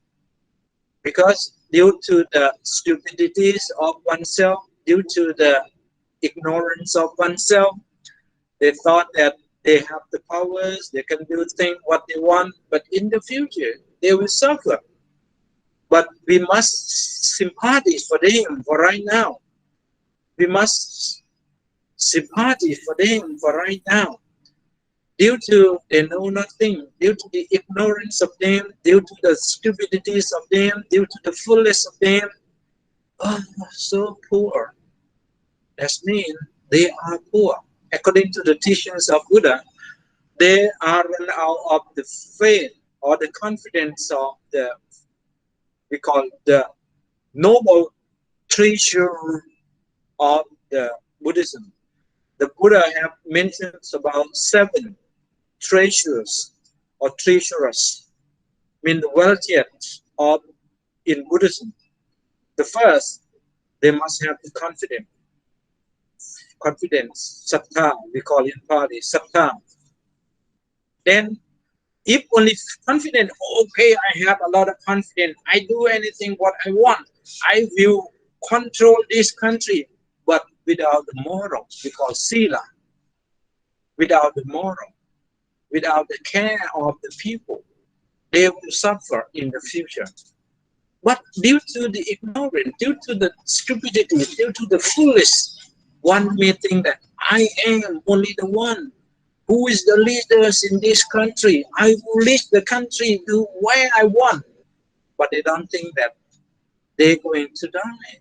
because due to the stupidities of oneself, due to the ignorance of oneself, they thought that they have the powers, they can do things what they want, but in the future they will suffer. But we must sympathize for them for right now. We must sympathize for them for right now. Due to they know nothing, due to the ignorance of them, due to the stupidities of them, due to the fullness of them, oh, so poor. That means they are poor. According to the teachings of Buddha, they are run out of the faith or the confidence of the, we call the noble treasure of the Buddhism. The Buddha have mentioned about 7 treasures or treasurers mean the wealthiest of in Buddhism. The first, they must have the confidence, sattha, we call it in Pali, sattha. Then, if only confident, okay, I have a lot of confidence, I do anything what I want, I will control this country, but without the moral, we call sila, without the moral, without the care of the people, they will suffer in the future. But due to the ignorance, due to the stupidity, due to the foolish, one may think that I am only the one who is the leaders in this country. I will lead the country to where I want. But they don't think that they're going to die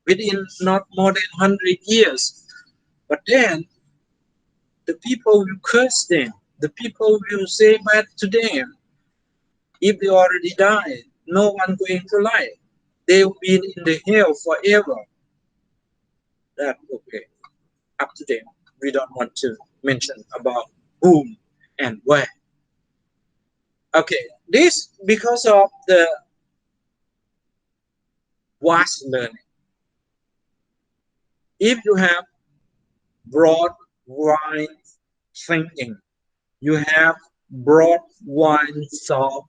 within not more than 100 years. But then the people will curse them. The people will say bad to them. If they already died, no one going to lie. They will be in the hell forever. That okay, up to them. We don't want to mention about whom and where. Okay, this because of the vast learning. If you have broad, wide thinking, you have broad, wide of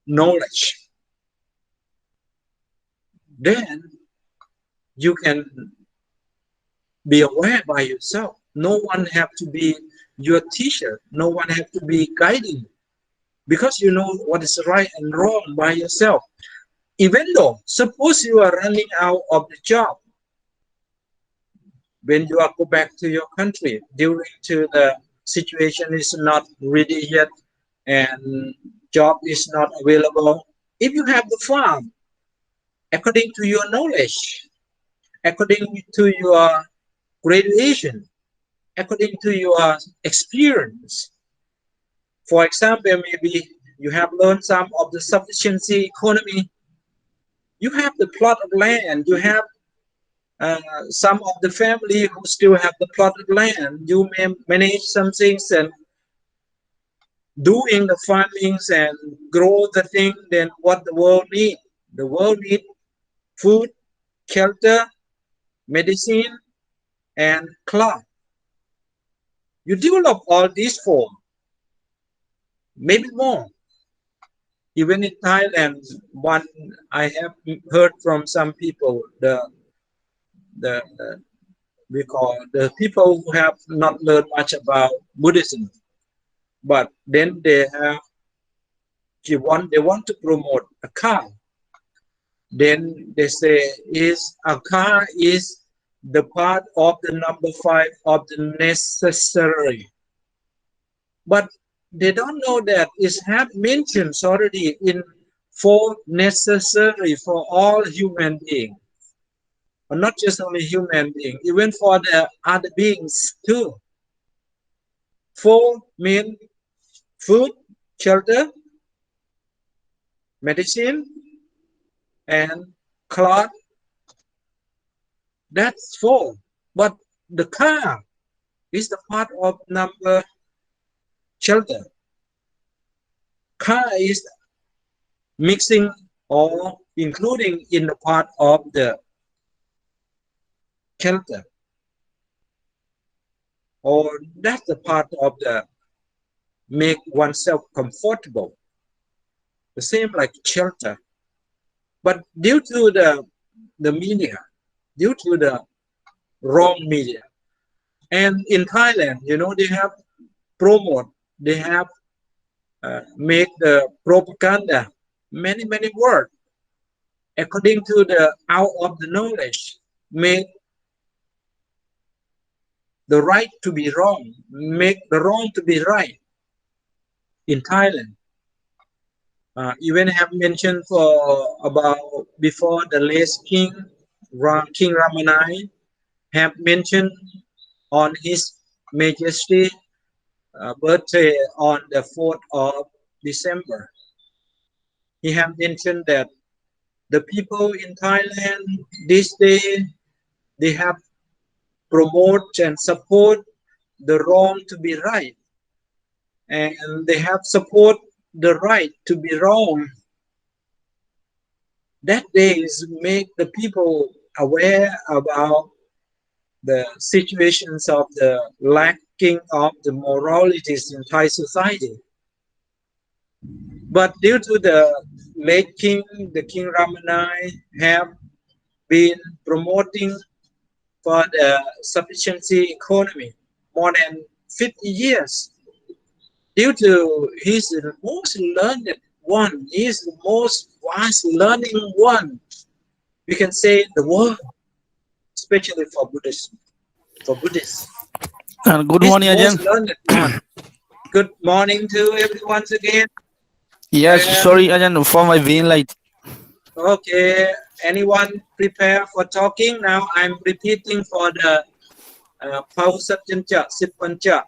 knowledge, then you can be aware by yourself. No one have to be your teacher. No one have to be guiding, because you know what is right and wrong by yourself. Even though, suppose you are running out of the job, when you are go back to your country, during to the situation is not ready yet and job is not available, if you have the farm, according to your knowledge, according to your graduation, according to your experience, for example, maybe you have learned some of the sufficiency economy, you have the plot of land, you have some of the family who still have the plot of land, you may manage some things and doing the farmings and grow the thing. Then what the world need? The world need food, shelter, medicine, and cloth. You develop all these four, maybe more. Even in Thailand, one I have heard from some people, we call the people who have not learned much about Buddhism, but then they want to promote a car. Then they say a car is the part of the number 5 of the necessary. But they don't know that it have mentioned already in 4 necessary for all human beings. But not just only human beings, even for the other beings too. 4 mean food, shelter, medicine, and cloth. That's 4. But the car is the part of number shelter. Car is mixing or including in the part of the shelter. Or that's the part of the make oneself comfortable. The same like shelter. But due to the media, due to the wrong media, and in Thailand, you know, they have promote, they have make the propaganda, many words, according to the out of the knowledge, make the right to be wrong, make the wrong to be right. In Thailand, even have mentioned for about before the last King Ramanai have mentioned on his Majesty birthday on the 4th of December. He have mentioned that the people in Thailand this day, they have promote and support the wrong to be right, and they have support the right to be wrong. That day is make the people aware about the situations of the lacking of the moralities in Thai society. But due to the late king, the King Ramanai have been promoting for the sufficiency economy more than 50 years. Due to he's the most learned one, he's the most vast learning one, we can say the world, especially for Buddhism, for Buddhists. Good He's morning, the Ajahn. most learned one. Good morning to everyone again. Yes, And- sorry, Ajahn, for my being late. Okay, anyone prepare for talking? Now I'm repeating for the Pausatyancha, Sipancha.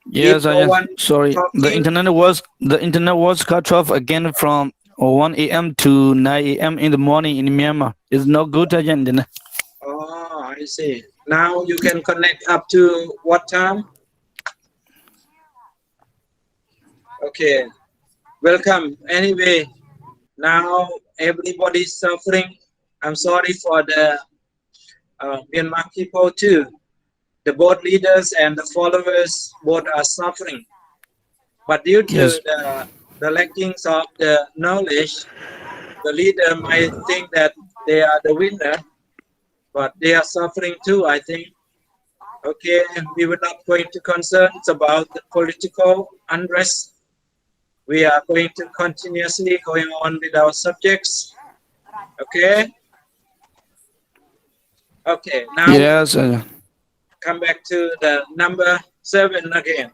Yes, If no Ajahn. one Sorry, the talking, internet was cut off again from 1 a.m. to 9 a.m. in the morning in Myanmar. It's not good, Ajahn. Oh, I see. Now you can connect up to what time? Okay, welcome. Anyway, now everybody's suffering. I'm sorry for the Myanmar people too. The both leaders and the followers both are suffering. But due to Yes. the lackings of the knowledge, the leader might think that they are the winner, but they are suffering too, I think. Okay, we were not going to concern about the political unrest. We are going to continuously going on with our subjects. Okay. Okay, now Yes, Ajahn. come back to the number 7 again.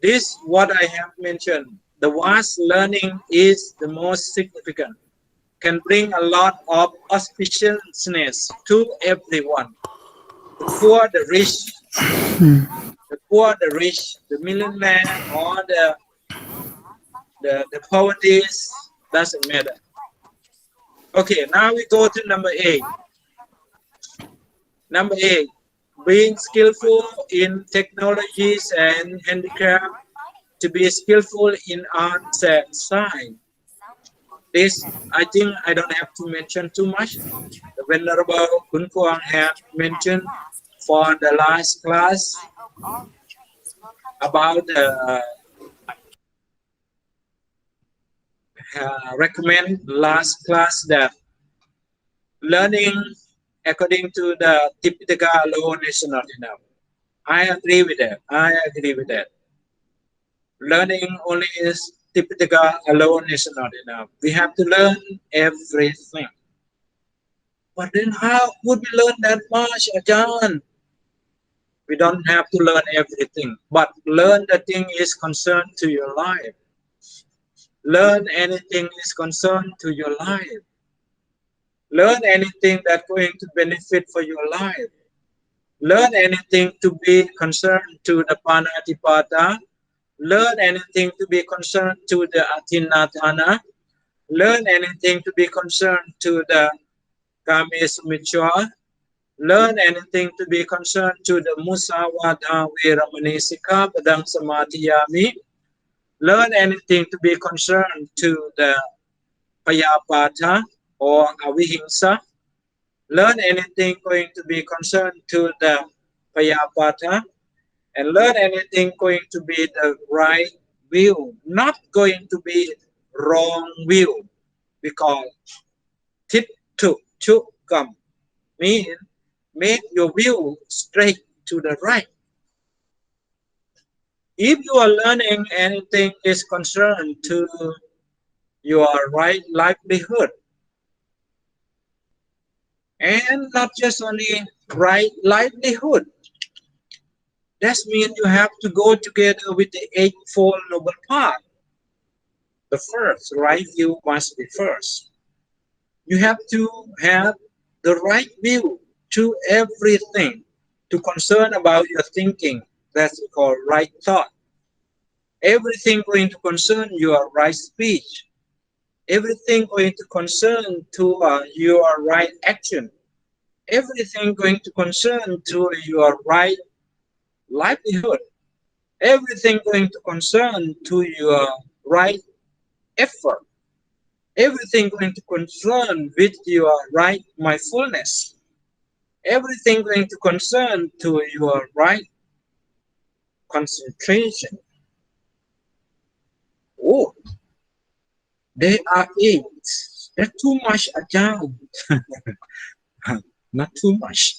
This what I have mentioned. The vast learning is the most significant. Can bring a lot of auspiciousness to everyone. The poor, the rich, the millionaire, or the poverty doesn't matter. Okay, now we go to number 8. Number 8, being skillful in technologies and handicraft, to be skillful in arts and science. This, I think I don't have to mention too much. The Venerable Kun Kuang had mentioned for the last class about recommend last class that learning according to the Tipitaka alone is not enough. I agree with that. Learning only is Tipitaka alone is not enough. We have to learn everything. But then how would we learn that much, Ajahn? We don't have to learn everything, but learn the thing is concerned to your life. Learn anything is concerned to your life. Learn anything that's going to benefit for your life. Learn anything to be concerned to the Panatipata. Learn anything to be concerned to the Atinatana. Learn anything to be concerned to the Kamesumitra. Learn anything to be concerned to the Musawada Viramani Sikkhapadam Samadhiyami. Learn anything to be concerned to the Payapata or Avihimsa. Learn anything going to be concerned to the Payapata. And learn anything going to be the right view, not going to be wrong view. We call tit to chukam, mean make your view straight to the right. If you are learning anything is concerned to your right livelihood, and not just only right livelihood, that means you have to go together with the Eightfold Noble Path. The first, right view must be first. You have to have the right view to everything, to concern about your thinking. That's called right thought. Everything going to concern your right speech. Everything going to concern to your right action. Everything going to concern to your right livelihood. Everything going to concern to your right effort. Everything going to concern with your right mindfulness. Everything going to concern to your right concentration. Oh, they are 8. That's too much, Ajahn. Not too much.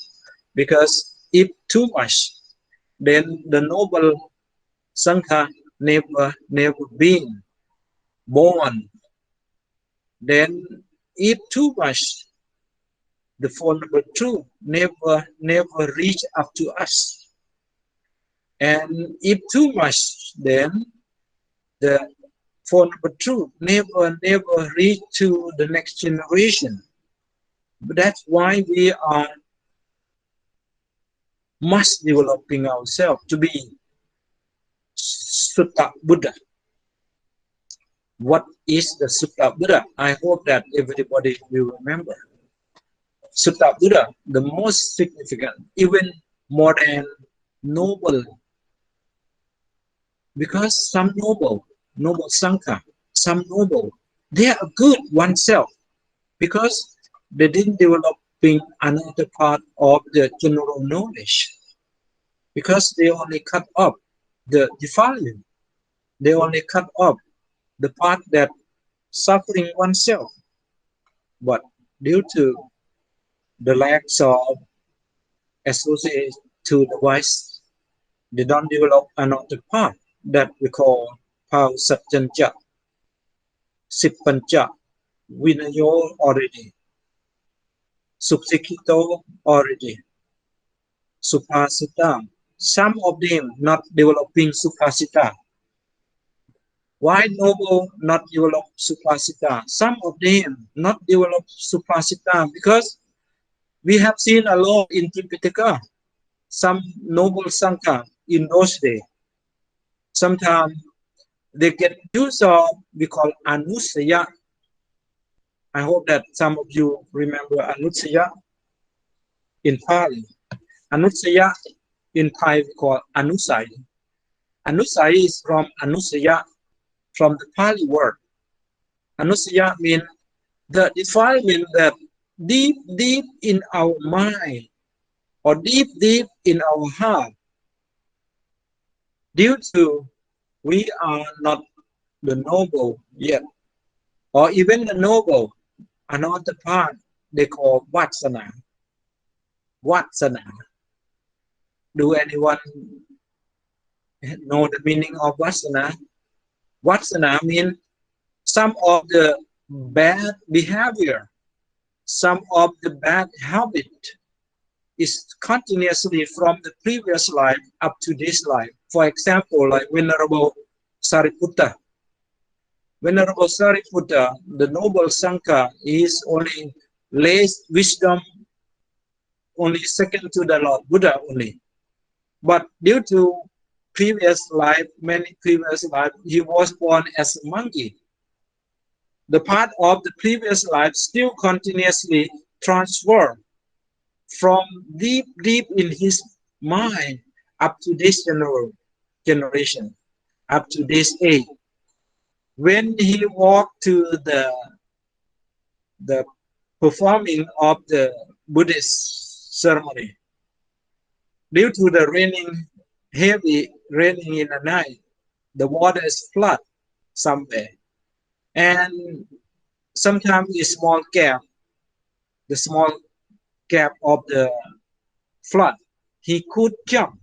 Because if too much, then the noble Sangha never been born. Then if too much, the Four Noble Truth never reach up to us. And if too much, then the Four Noble Truth never reach to the next generation. But that's why we are must developing ourselves to be Sutta Buddha. What is the Sutta Buddha? I hope that everybody will remember. Sutta Buddha, the most significant, even more than noble, because some noble Sangha, some noble, they are good oneself because they didn't developing another part of the general knowledge, because they only cut off the defilement, they only cut off the part that suffering oneself. But due to the lack of association to the wise, they don't develop another part that we call Pau Satchanja, Sippancha, Vinayo already, Subsikito already, Supasita. Some of them not developing Supasita. Why noble not develop Supasita? Some of them not develop Supasita because we have seen a lot in Tipitaka, some noble Sangha in those days. Sometimes they get used of we call Anusaya. I hope that some of you remember Anusaya in Pali. Anusaya in Thai we call Anusai. Anusai is from Anusaya, from the Pali word. Anusaya means the defilement that deep in our mind or deep in our heart, due to we are not the noble yet, or even the noble, another part they call Vatsana. Vatsana. Do anyone know the meaning of Vatsana? Vatsana means some of the bad behavior, some of the bad habit is continuously from the previous life up to this life. For example, like Venerable Sariputta. Venerable Sariputta, the noble Sangha, is only less wisdom, only second to the Lord Buddha only. But due to previous life, many previous life, he was born as a monkey. The part of the previous life still continuously transfer from deep in his mind up to this generation, up to this age. When he walked to the performing of the Buddhist ceremony, due to the heavy raining in the night, the water is flood somewhere, and sometimes the small gap of the flood, he could jump.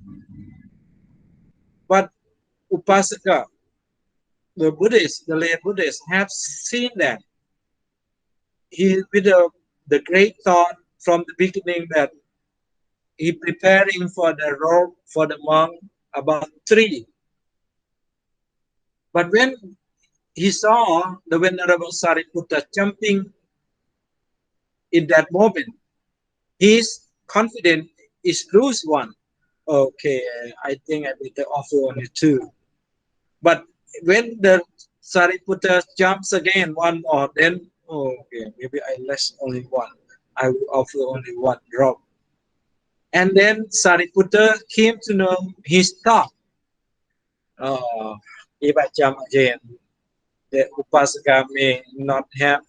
But Upasaka, the lay Buddhist, have seen that. He with the great thought from the beginning that he preparing for the robe for the monk about 3. But when he saw the Venerable Sariputta jumping in that moment, his confidence is lose one. Okay, I think I better offer only 2. But when the Sariputta jumps again one more, then okay, maybe I less only 1. I will offer only 1 drop. And then Sariputta came to know his thought. If I jump again, the Upasaka may not have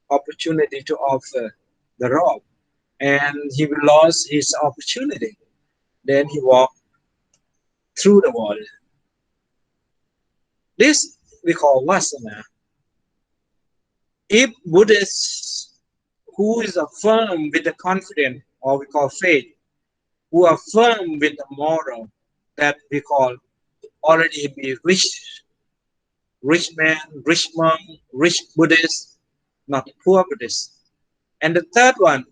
opportunity to offer the robe, and he lost his opportunity. Then he walked through the water. This we call vasana. If Buddhists who is affirmed with the confidence, or we call faith, who are firm with the moral, that we call already be rich man, rich monk, rich Buddhist, not poor Buddhist. And the third one,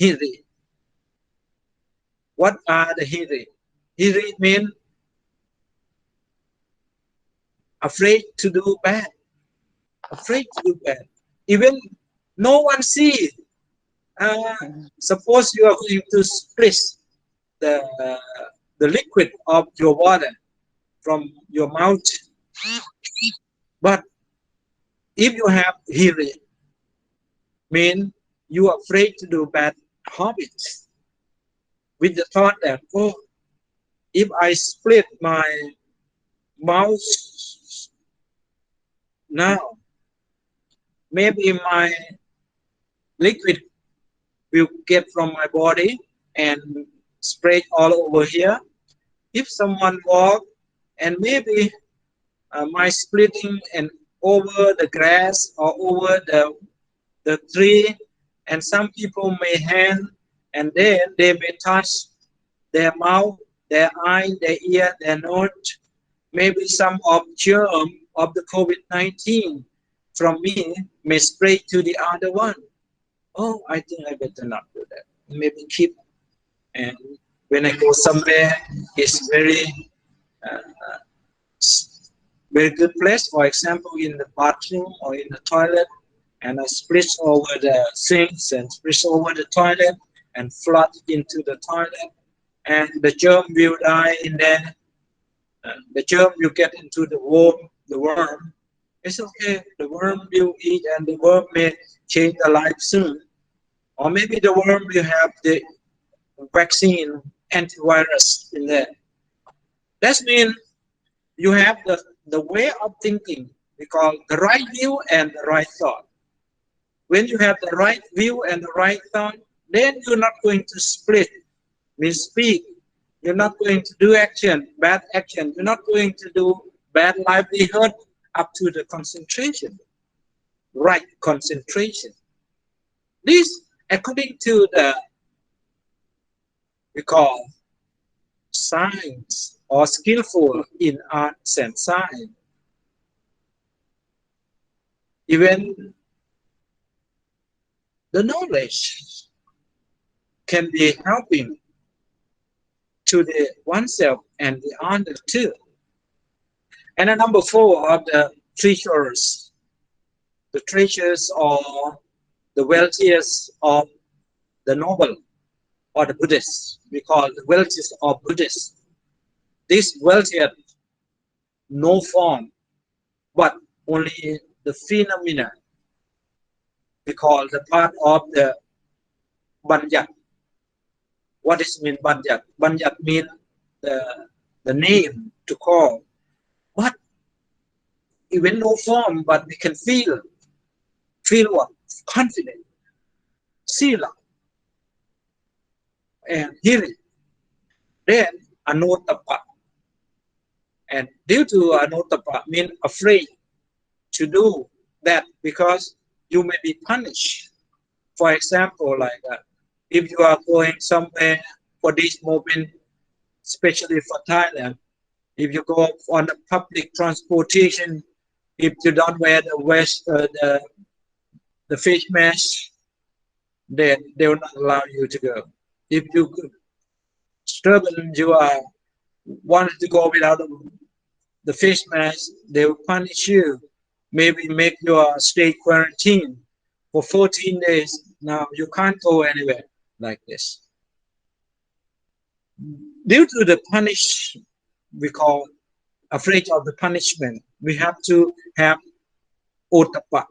hiri. What are the hiri? Hiri means afraid to do bad. Afraid to do bad. Even no one see. Suppose you are going to split the liquid of your water from your mouth. But if you have hiri, mean you are afraid to do bad habits, with the thought that, oh, if I split my mouth now, maybe my liquid will get from my body and spread all over here. If someone walk and maybe my splitting and over the grass or over the tree, and some people may hand, and then they may touch their mouth, their eye, their ear, their nose. Maybe some of germ of the COVID-19 from me may spread to the other one. Oh, I think I better not do that. Maybe keep. And when I go somewhere, it's very good place. For example, in the bathroom or in the toilet, and I split over the sinks and split over the toilet and flood into the toilet, and the germ will die in there. The germ will get into the worm. It's okay. The worm will eat, and the worm may change the life soon. Or maybe the worm will have the vaccine, antivirus in there. That means you have the way of thinking, we call the right view and the right thought. When you have the right view and the right thought, then you're not going to split, misspeak. You're not going to do bad action. You're not going to do bad livelihood up to the concentration, right concentration. This, according to the, we call science or skillful in arts and science. Even the knowledge can be helping to the oneself and the other too. And the number 4 of the treasures. The treasures are the wealthiest of the noble or the Buddhists. We call the wealthiest of Buddhists. This wealthiest, no form, but only the phenomena. We call the part of the Banyat. What does it mean, Banyat? Banyat means the name to call. What? Even no form, but we can feel what? Confident. Sila. And hear it. Then anotapa. And due to anotapa means afraid to do that because you may be punished. For example, like if you are going somewhere for this moment, especially for Thailand, if you go on the public transportation, if you don't wear the face mask, then they will not allow you to go. If you stubborn, you are wanted to go without the face mask, they will punish you. Maybe make your stay quarantine for 14 days. Now you can't go anywhere like this. Due to the punish, we call afraid of the punishment, we have to have ottappa.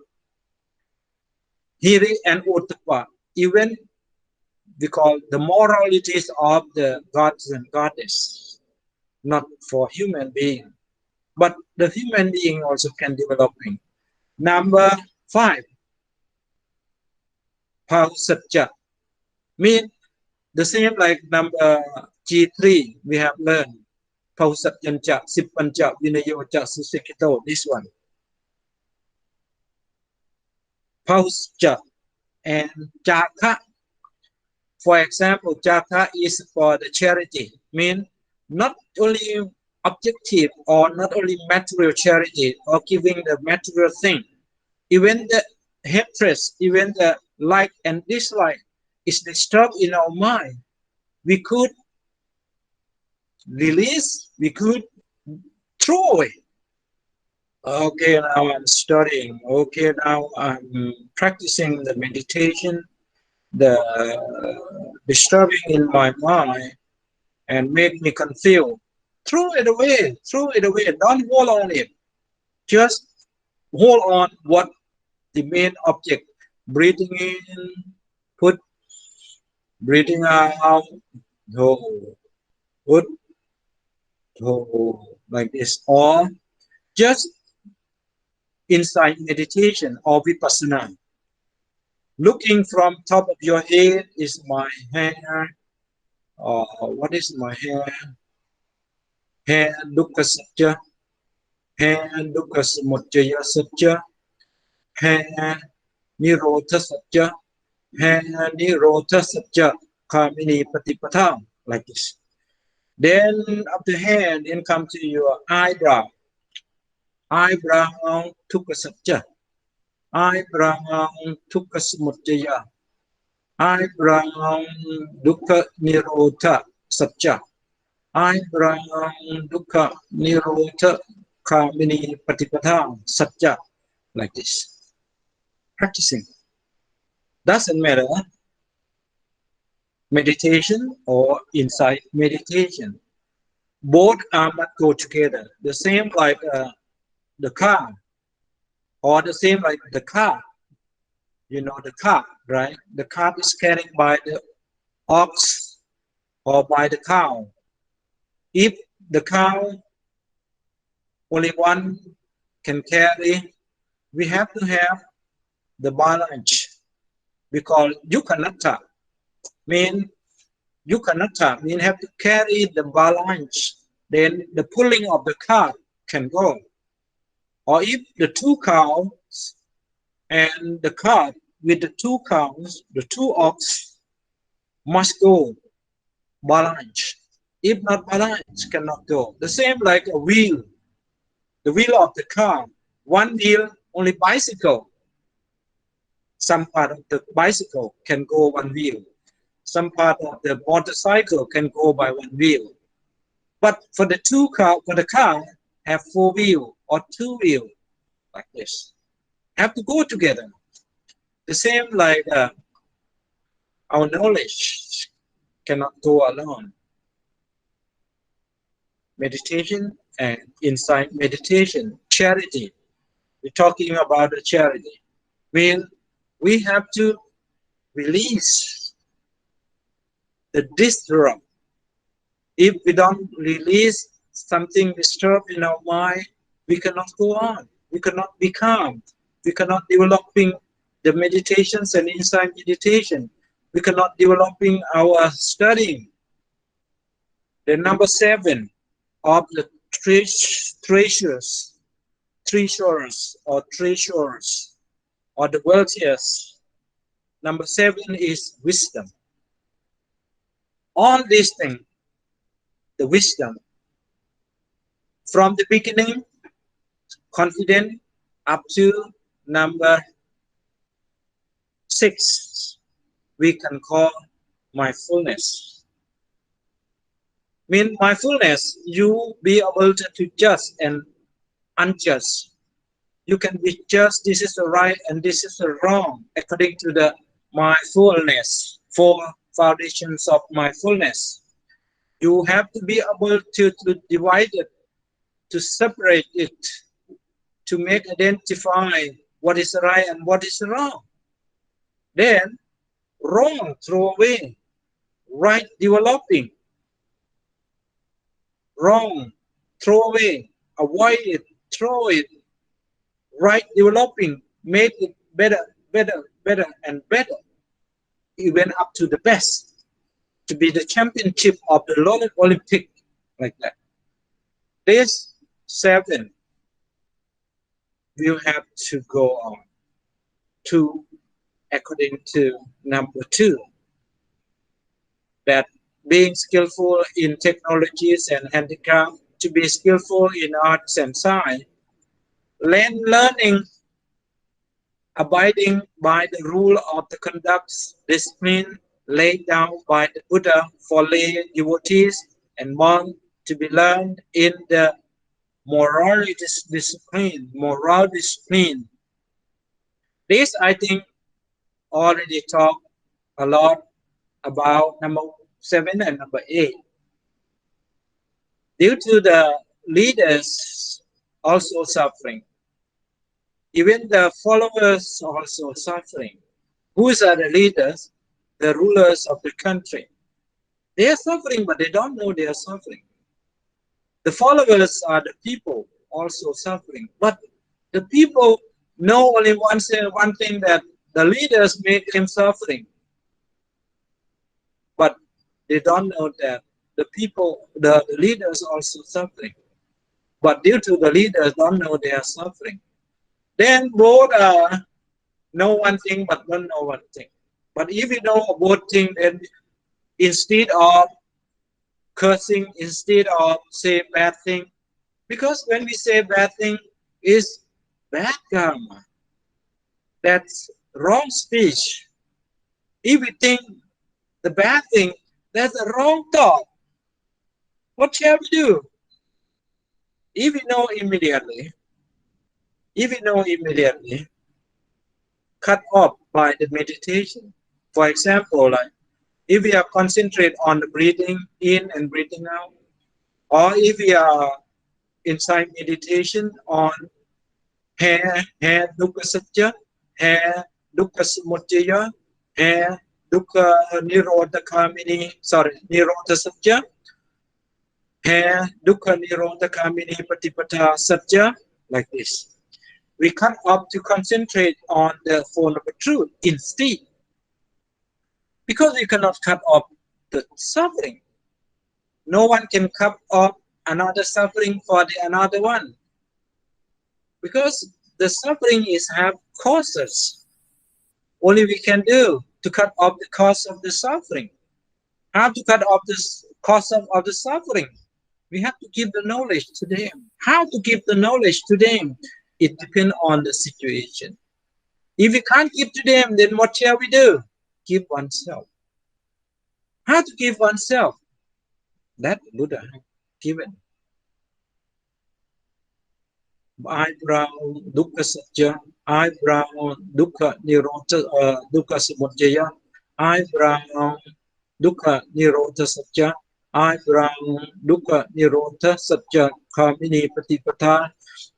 Hiri and ottappa, even we call the moralities of the gods and goddess, not for human being. but the human being also can developing. Number 5, Pausatya, mean the same like number G3 we have learned. Pausatyancha, Sippancha, Vinayocha, Susikito, this one. Pausatya and Jaka. For example, Jaka is for the charity, mean not only objective or not only material charity or giving the material thing, even the hatred, even the like and dislike is disturbed in our mind. We could release, we could throw away. Okay, now I'm studying. Okay, now I'm practicing the meditation, the disturbing in my mind and make me confused. Throw it away, don't hold on it. Just hold on what the main object. Breathing in, put, breathing out, hold, put, hold, like this. Or just inside meditation or vipassana. Looking from top of your head is my hair. What is my hair? Hair dukkha satya. Hair dukkha samudaya satya. Hair nirodha satya. Hair nirodha satya. Kamini patipatha. Like this. Then up the hair, then come to your eyebrow. Eyebrow dukkha satya. Eyebrow dukkha samudaya. Eyebrow dukkha nirodha satya. Eyebrow dukkha nirodha kamini patipatha satya. Like this. Practicing. Doesn't matter meditation or insight meditation. Both are not go together. The same like the car, or the same like the car. You know the cart, right? The cart is carried by the ox or by the cow. If the cow only one can carry, we have to have the balance, because you cannot tap. Mean you cannot tap. Mean have to carry the balance. Then the pulling of the cart can go. Or if the two cows and the cart with the two cows, the two ox must go balance. If not balance, cannot go. The same like a wheel. The wheel of the car. One wheel, only bicycle. Some part of the bicycle can go one wheel. Some part of the motorcycle can go by one wheel. But for the car have 4 wheel or 2 wheel, like this. Have to go together. The same like our knowledge cannot go alone. Meditation and insight meditation, charity. We're talking about the charity. We have to release the disturb. If we don't release something disturbed in our mind, we cannot go on. We cannot be calm. We cannot developing the meditations and insight meditation. We cannot developing our studying. The number 7 of the treasures or the wealthiest. Number 7 is wisdom. All these things, the wisdom, from the beginning, confident, up to number 6, we can call mindfulness. Mean mindfulness, you be able to just and unjust. You can be just, this is the right and this is the wrong, according to the mindfulness, 4 foundations of mindfulness. You have to be able to divide it, to separate it, to make identify what is right and what is wrong. Then wrong, throw away. Right, developing. Wrong, throw away. avoid it, throw it, right developing, make it better, and better, even up to the best, to be the championship of the Olympic, like that. This 7 will have to go on to, according to number 2, that being skillful in technologies and handicraft, to be skillful in arts and science, learning, abiding by the rule of the conduct, discipline laid down by the Buddha for lay devotees and monks, to be learned in the moral discipline. This, I think, already talked a lot about number 7 and number 8. Due to the leaders also suffering, even the followers also suffering. Who are the leaders? The rulers of the country. They are suffering, but they don't know they are suffering. The followers are the people also suffering, but the people know only one thing, that the leaders make them suffering, but they don't know that the people, the leaders also suffering, but due to the leaders don't know they are suffering. Then both know one thing but don't know one thing. But if you know both things, then instead of cursing, instead of say bad thing, because when we say bad thing is bad karma, that's wrong speech. If we think the bad thing, that's a wrong thought. What shall we do? If we know immediately, cut off by the meditation. For example, like if we are concentrate on the breathing in and breathing out, or if we are inside meditation on hair dukkha satya, hair dukkha samudaya, hair dukkha nirodha satya, hair dukkha nirodha kamini patipata satya, like this. We cut off to concentrate on the Four Noble Truths instead, because we cannot cut off the suffering. No one can cut off another suffering for the another one, because the suffering have causes. Only we can do to cut off the cause of the suffering. How to cut off the cause of the suffering? We have to give the knowledge to them. How to give the knowledge to them? It depends on the situation. If we can't give to them, then what shall we do? Give oneself. How to give oneself? That Buddha has given. Eyebrow dukkha satya, eyebrow dukkha nirodha dukkha samudaya, eyebrow dukkha nirodha satya, eyebrow dukkha nirodha satya kamini patipata,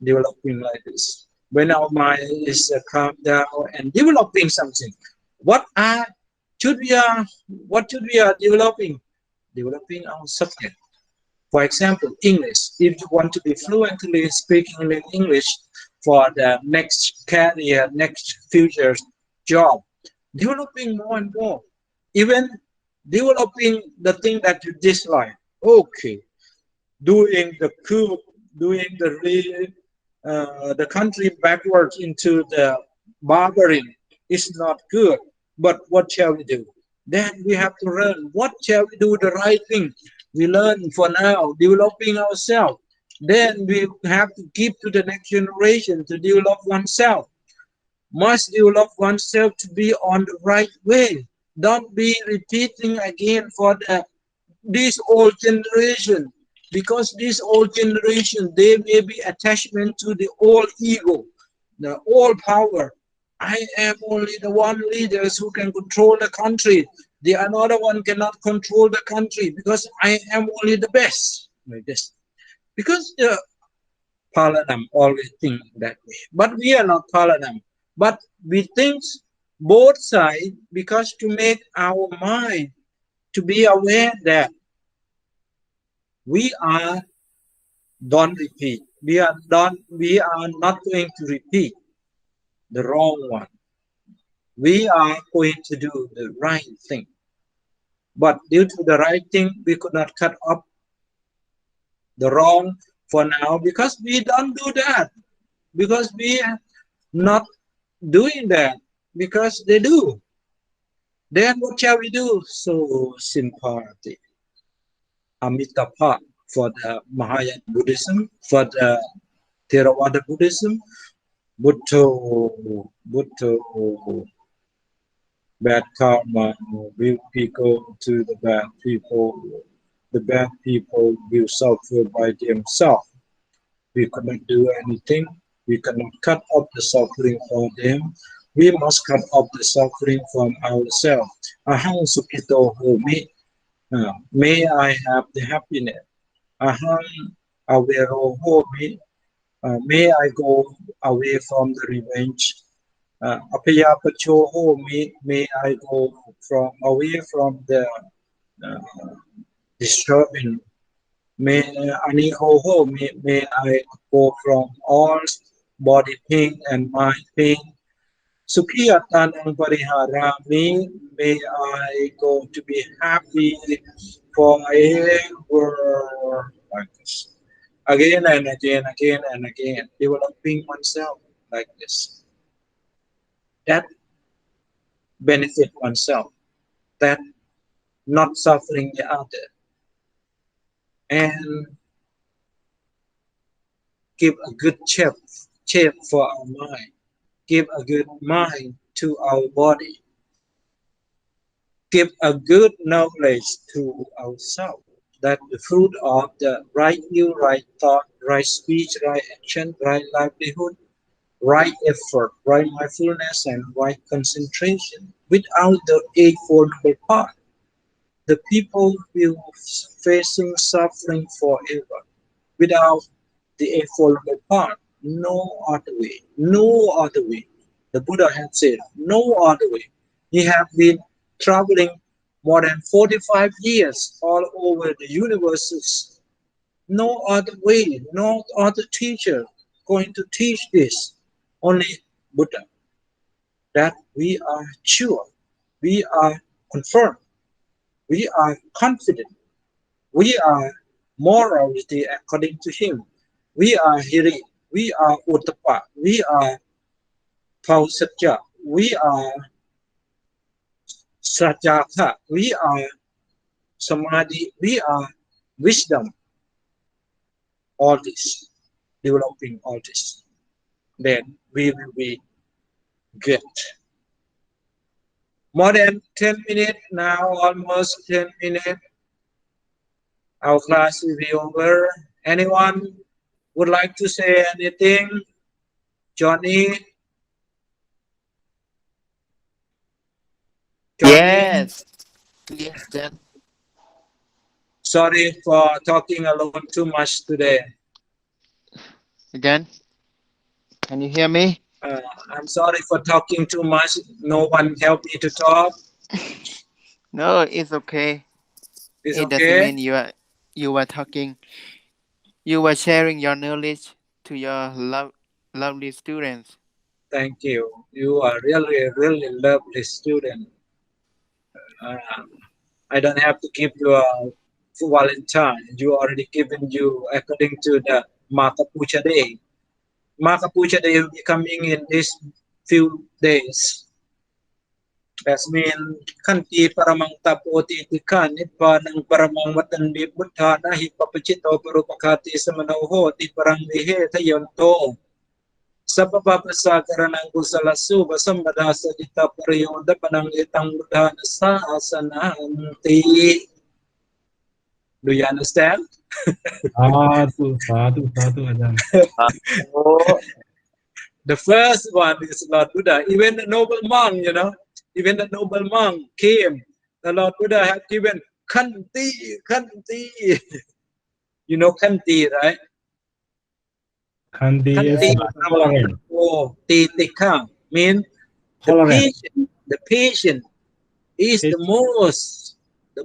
developing like this. When our mind is calmed down and developing something, what should we are developing? Developing our subject. For example, English. If you want to be fluently speaking in English for the next career, next future job, developing more and more. Even developing the thing that you dislike. Okay, doing the coup, doing the country backwards into the barbarian is not good. But what shall we do? Then we have to learn. What shall we do the right thing? We learn for now, developing ourselves. Then we have to give to the next generation to develop oneself. Must develop oneself to be on the right way. Don't be repeating again for this old generation. Because this old generation, they may be attachment to the old ego, the old power. I am only the one leader who can control the country. The another one cannot control the country because I am only the best. Like this. Because the Paladam always think that way. But we are not Paladam. But we think both sides because to make our mind to be aware that we are, don't repeat we are not going to repeat the wrong one. We are going to do the right thing. But due to the right thing, we could not cut off the wrong for now, because we don't do that, because we are not doing that, because they do. Then what shall we do? So sympathy, amitapa for the Mahayana Buddhism, for the Theravada Buddhism, Buddha, bad karma will go to the bad people. The bad people will suffer by themselves. We cannot do anything. We cannot cut off the suffering from them. We must cut off the suffering from ourselves. Aham sukito homi. May I have the happiness. Aham awero homi. May I go away from the revenge. Apaya pacho homi. May I go away from the disturbing. May I go from all body pain and mind pain. Sukhiyatan ang pariharami. May I go to be happy forever. Like this. Again and again, developing oneself like this. That benefit oneself. That not suffering the other. And give a good shape for our mind. Give a good mind to our body. Give a good knowledge to ourselves. That the fruit of the right view, right thought, right speech, right action, right livelihood, right effort, right mindfulness, and right concentration. Without the Eightfold Noble Path, the people will facing suffering forever. Without the Eightfold Noble Path, no other way, no other way. The Buddha had said, no other way. He had been traveling more than 45 years all over the universes. No other way, no other teacher going to teach this. Only Buddha. That we are sure, we are confirmed, we are confident, we are morality according to him. We are Hiri, we are Uttapa, we are Pausatya, we are Sajaka, we are Samadhi, we are wisdom. All this, developing all this, then we will be good. More than 10 minutes now, almost 10 minutes. Our class will be over. Anyone would like to say anything? Johnny? Yes. Yes, Jan. Sorry for talking alone too much today. Again, can you hear me? I'm sorry for talking too much. No one helped me to talk. No, it's okay. It's It doesn't okay. mean you are talking. You were sharing your knowledge to your lovely students. Thank you. You are really, really lovely student. I don't have to give you a Valentine. You already given you according to the Makapucha Day. Makapucha Day will be coming in this few days. That means kanti paramang tapoti tikan nipanang paramang matandi buddha nahi papachito parupakati sa manoho ti parang lihe tayonto. Sa papapasakaran ng kusalasu basambada sa dita pariyonda panang itang buddha na sa asananti. Do you understand? Sadhu, Ajahn. The first one is Lord Buddha. Even the noble monk, even the noble monk came. The Lord Buddha had given kanti. You know kanti, right? Kanti is Kanti tolerant. titika means the patient is the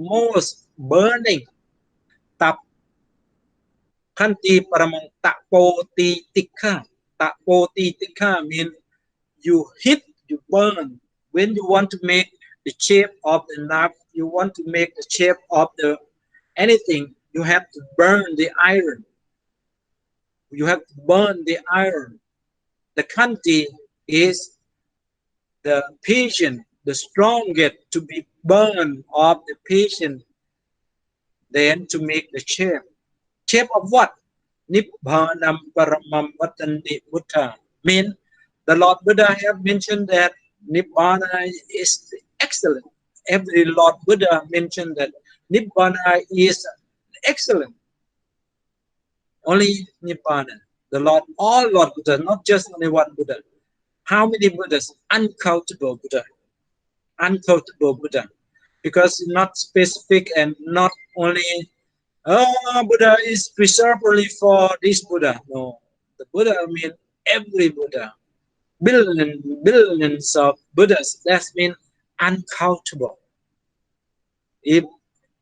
most burning tap Kanti paramang tapo titika. Tapo titika means you hit, you burn. When you want to make the shape of the knife, you want to make the shape of the anything, you have to burn the iron. You have to burn the iron. The kanti is the patient, the strongest to be burned of the patient, then to make the shape. Shape of what? Nibbānam paramam vatanti Buddha. Mean the Lord Buddha have mentioned that Nibbana is excellent. Every Lord Buddha mentioned that Nibbana is excellent. Only Nibbana. The Lord, all Lord Buddha, not just only one Buddha. How many Buddhas? Uncountable Buddha. Uncountable Buddha. Because not specific and not only Buddha is preserved only for this Buddha. No. The Buddha means every Buddha. Billions of Buddhas. That means uncountable. If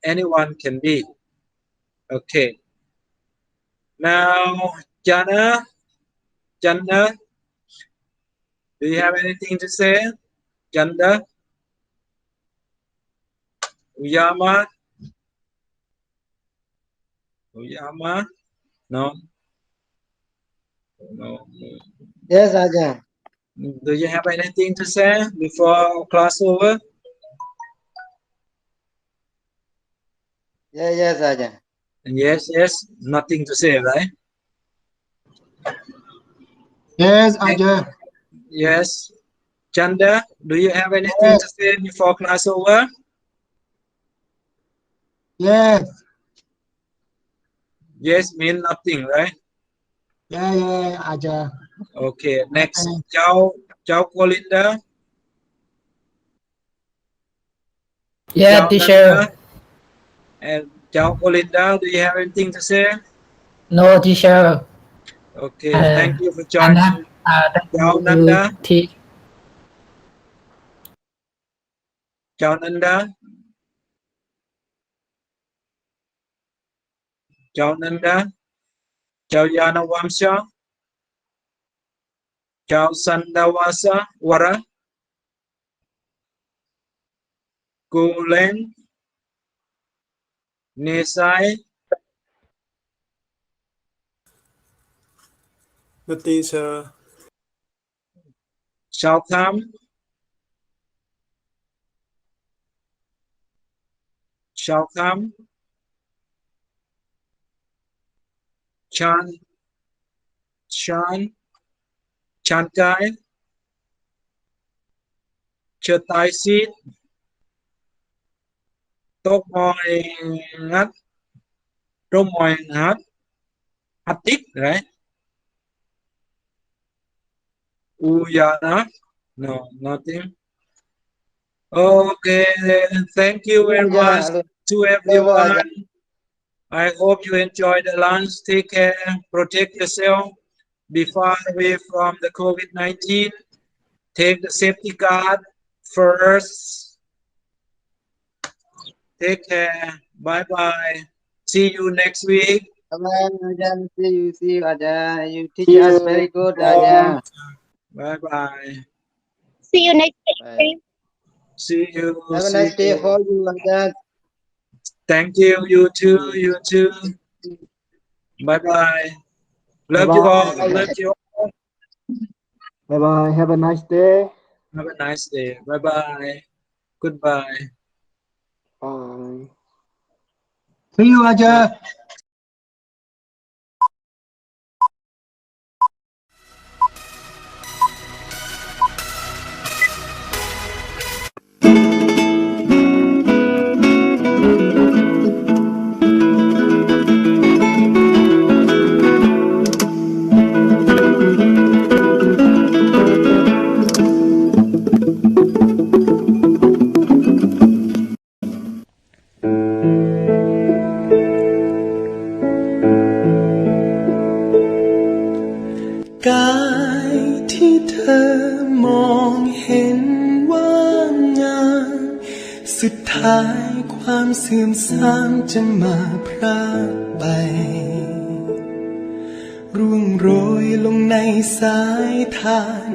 anyone can be. Okay. Now, Jana, do you have anything to say? Janda, Uyama, no. Yes, Ajahn. Do you have anything to say before class over? Yes, Ajahn. Yes, nothing to say, right? Yes, Ajahn. Yes. Chanda, do you have anything to say before class over? Yes. Yes means nothing, right? Yeah, Ajahn. Okay, next. Ciao, Colinda. Yeah, Ciao, teacher. Nanda. And ciao, Colinda. Do you have anything to say? No, teacher. Okay, thank you for joining. Thank Ciao, you Nanda. teach. Ciao, Nanda. Ciao, Nanda. Ciao, Yana Wamsha. Ciao, Sandawasa Wara. Kulen. Nesai. Good teacher. Ciao, Tham. Ciao, Tham. Chan Kai. Chatai Sit. Tốt Moi Ngắt. Trông Moi Ngắt. Hatik, right? Uyana? No, nothing. Okay, thank you very much to everyone. I hope you enjoy the lunch. Take care, protect yourself. Be far away from the COVID-19. Take the safety guard first. Take care. Bye-bye. See you next week. Bye, Ajahn. See you, Ajahn. You teach us very good, Ajahn. Bye-bye. See you next Bye. time. See you. Have a nice day for you, Ajahn. Thank you. You too. Bye-bye. Love you all. I love you all. Bye-bye. Have a nice day. Have a nice day. Bye-bye. Goodbye. Bye. See you, Ajahn.กายที่เธอมองเห็นว่างามสุดท้ายความเสื่อมทรามจะมาพรากไป ร่วงโรยลงในสายทาน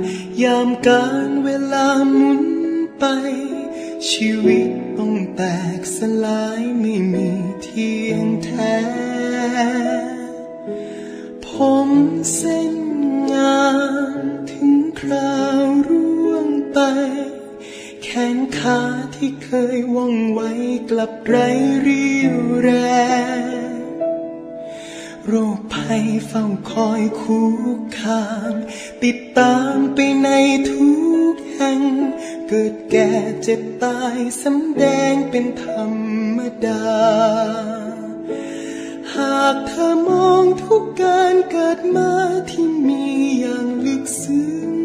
ยามการเวลาหมุนไปชีวิตต้องแตกสลายไม่มีเที่ยงแท้ผมเส้นงามถึงคราวร่วงไปแขนขาที่เคยว่องไวกลับไร้เรี่ยวแรงโรคภัยเฝ้าคอยคุกคามติดตามไปในทุกแห่งเกิดแก่เจ็บตายสำแดงเป็นธรรมดาหากเธอมองทุกการเกิดมาที่มีอย่างลึกซึ้ง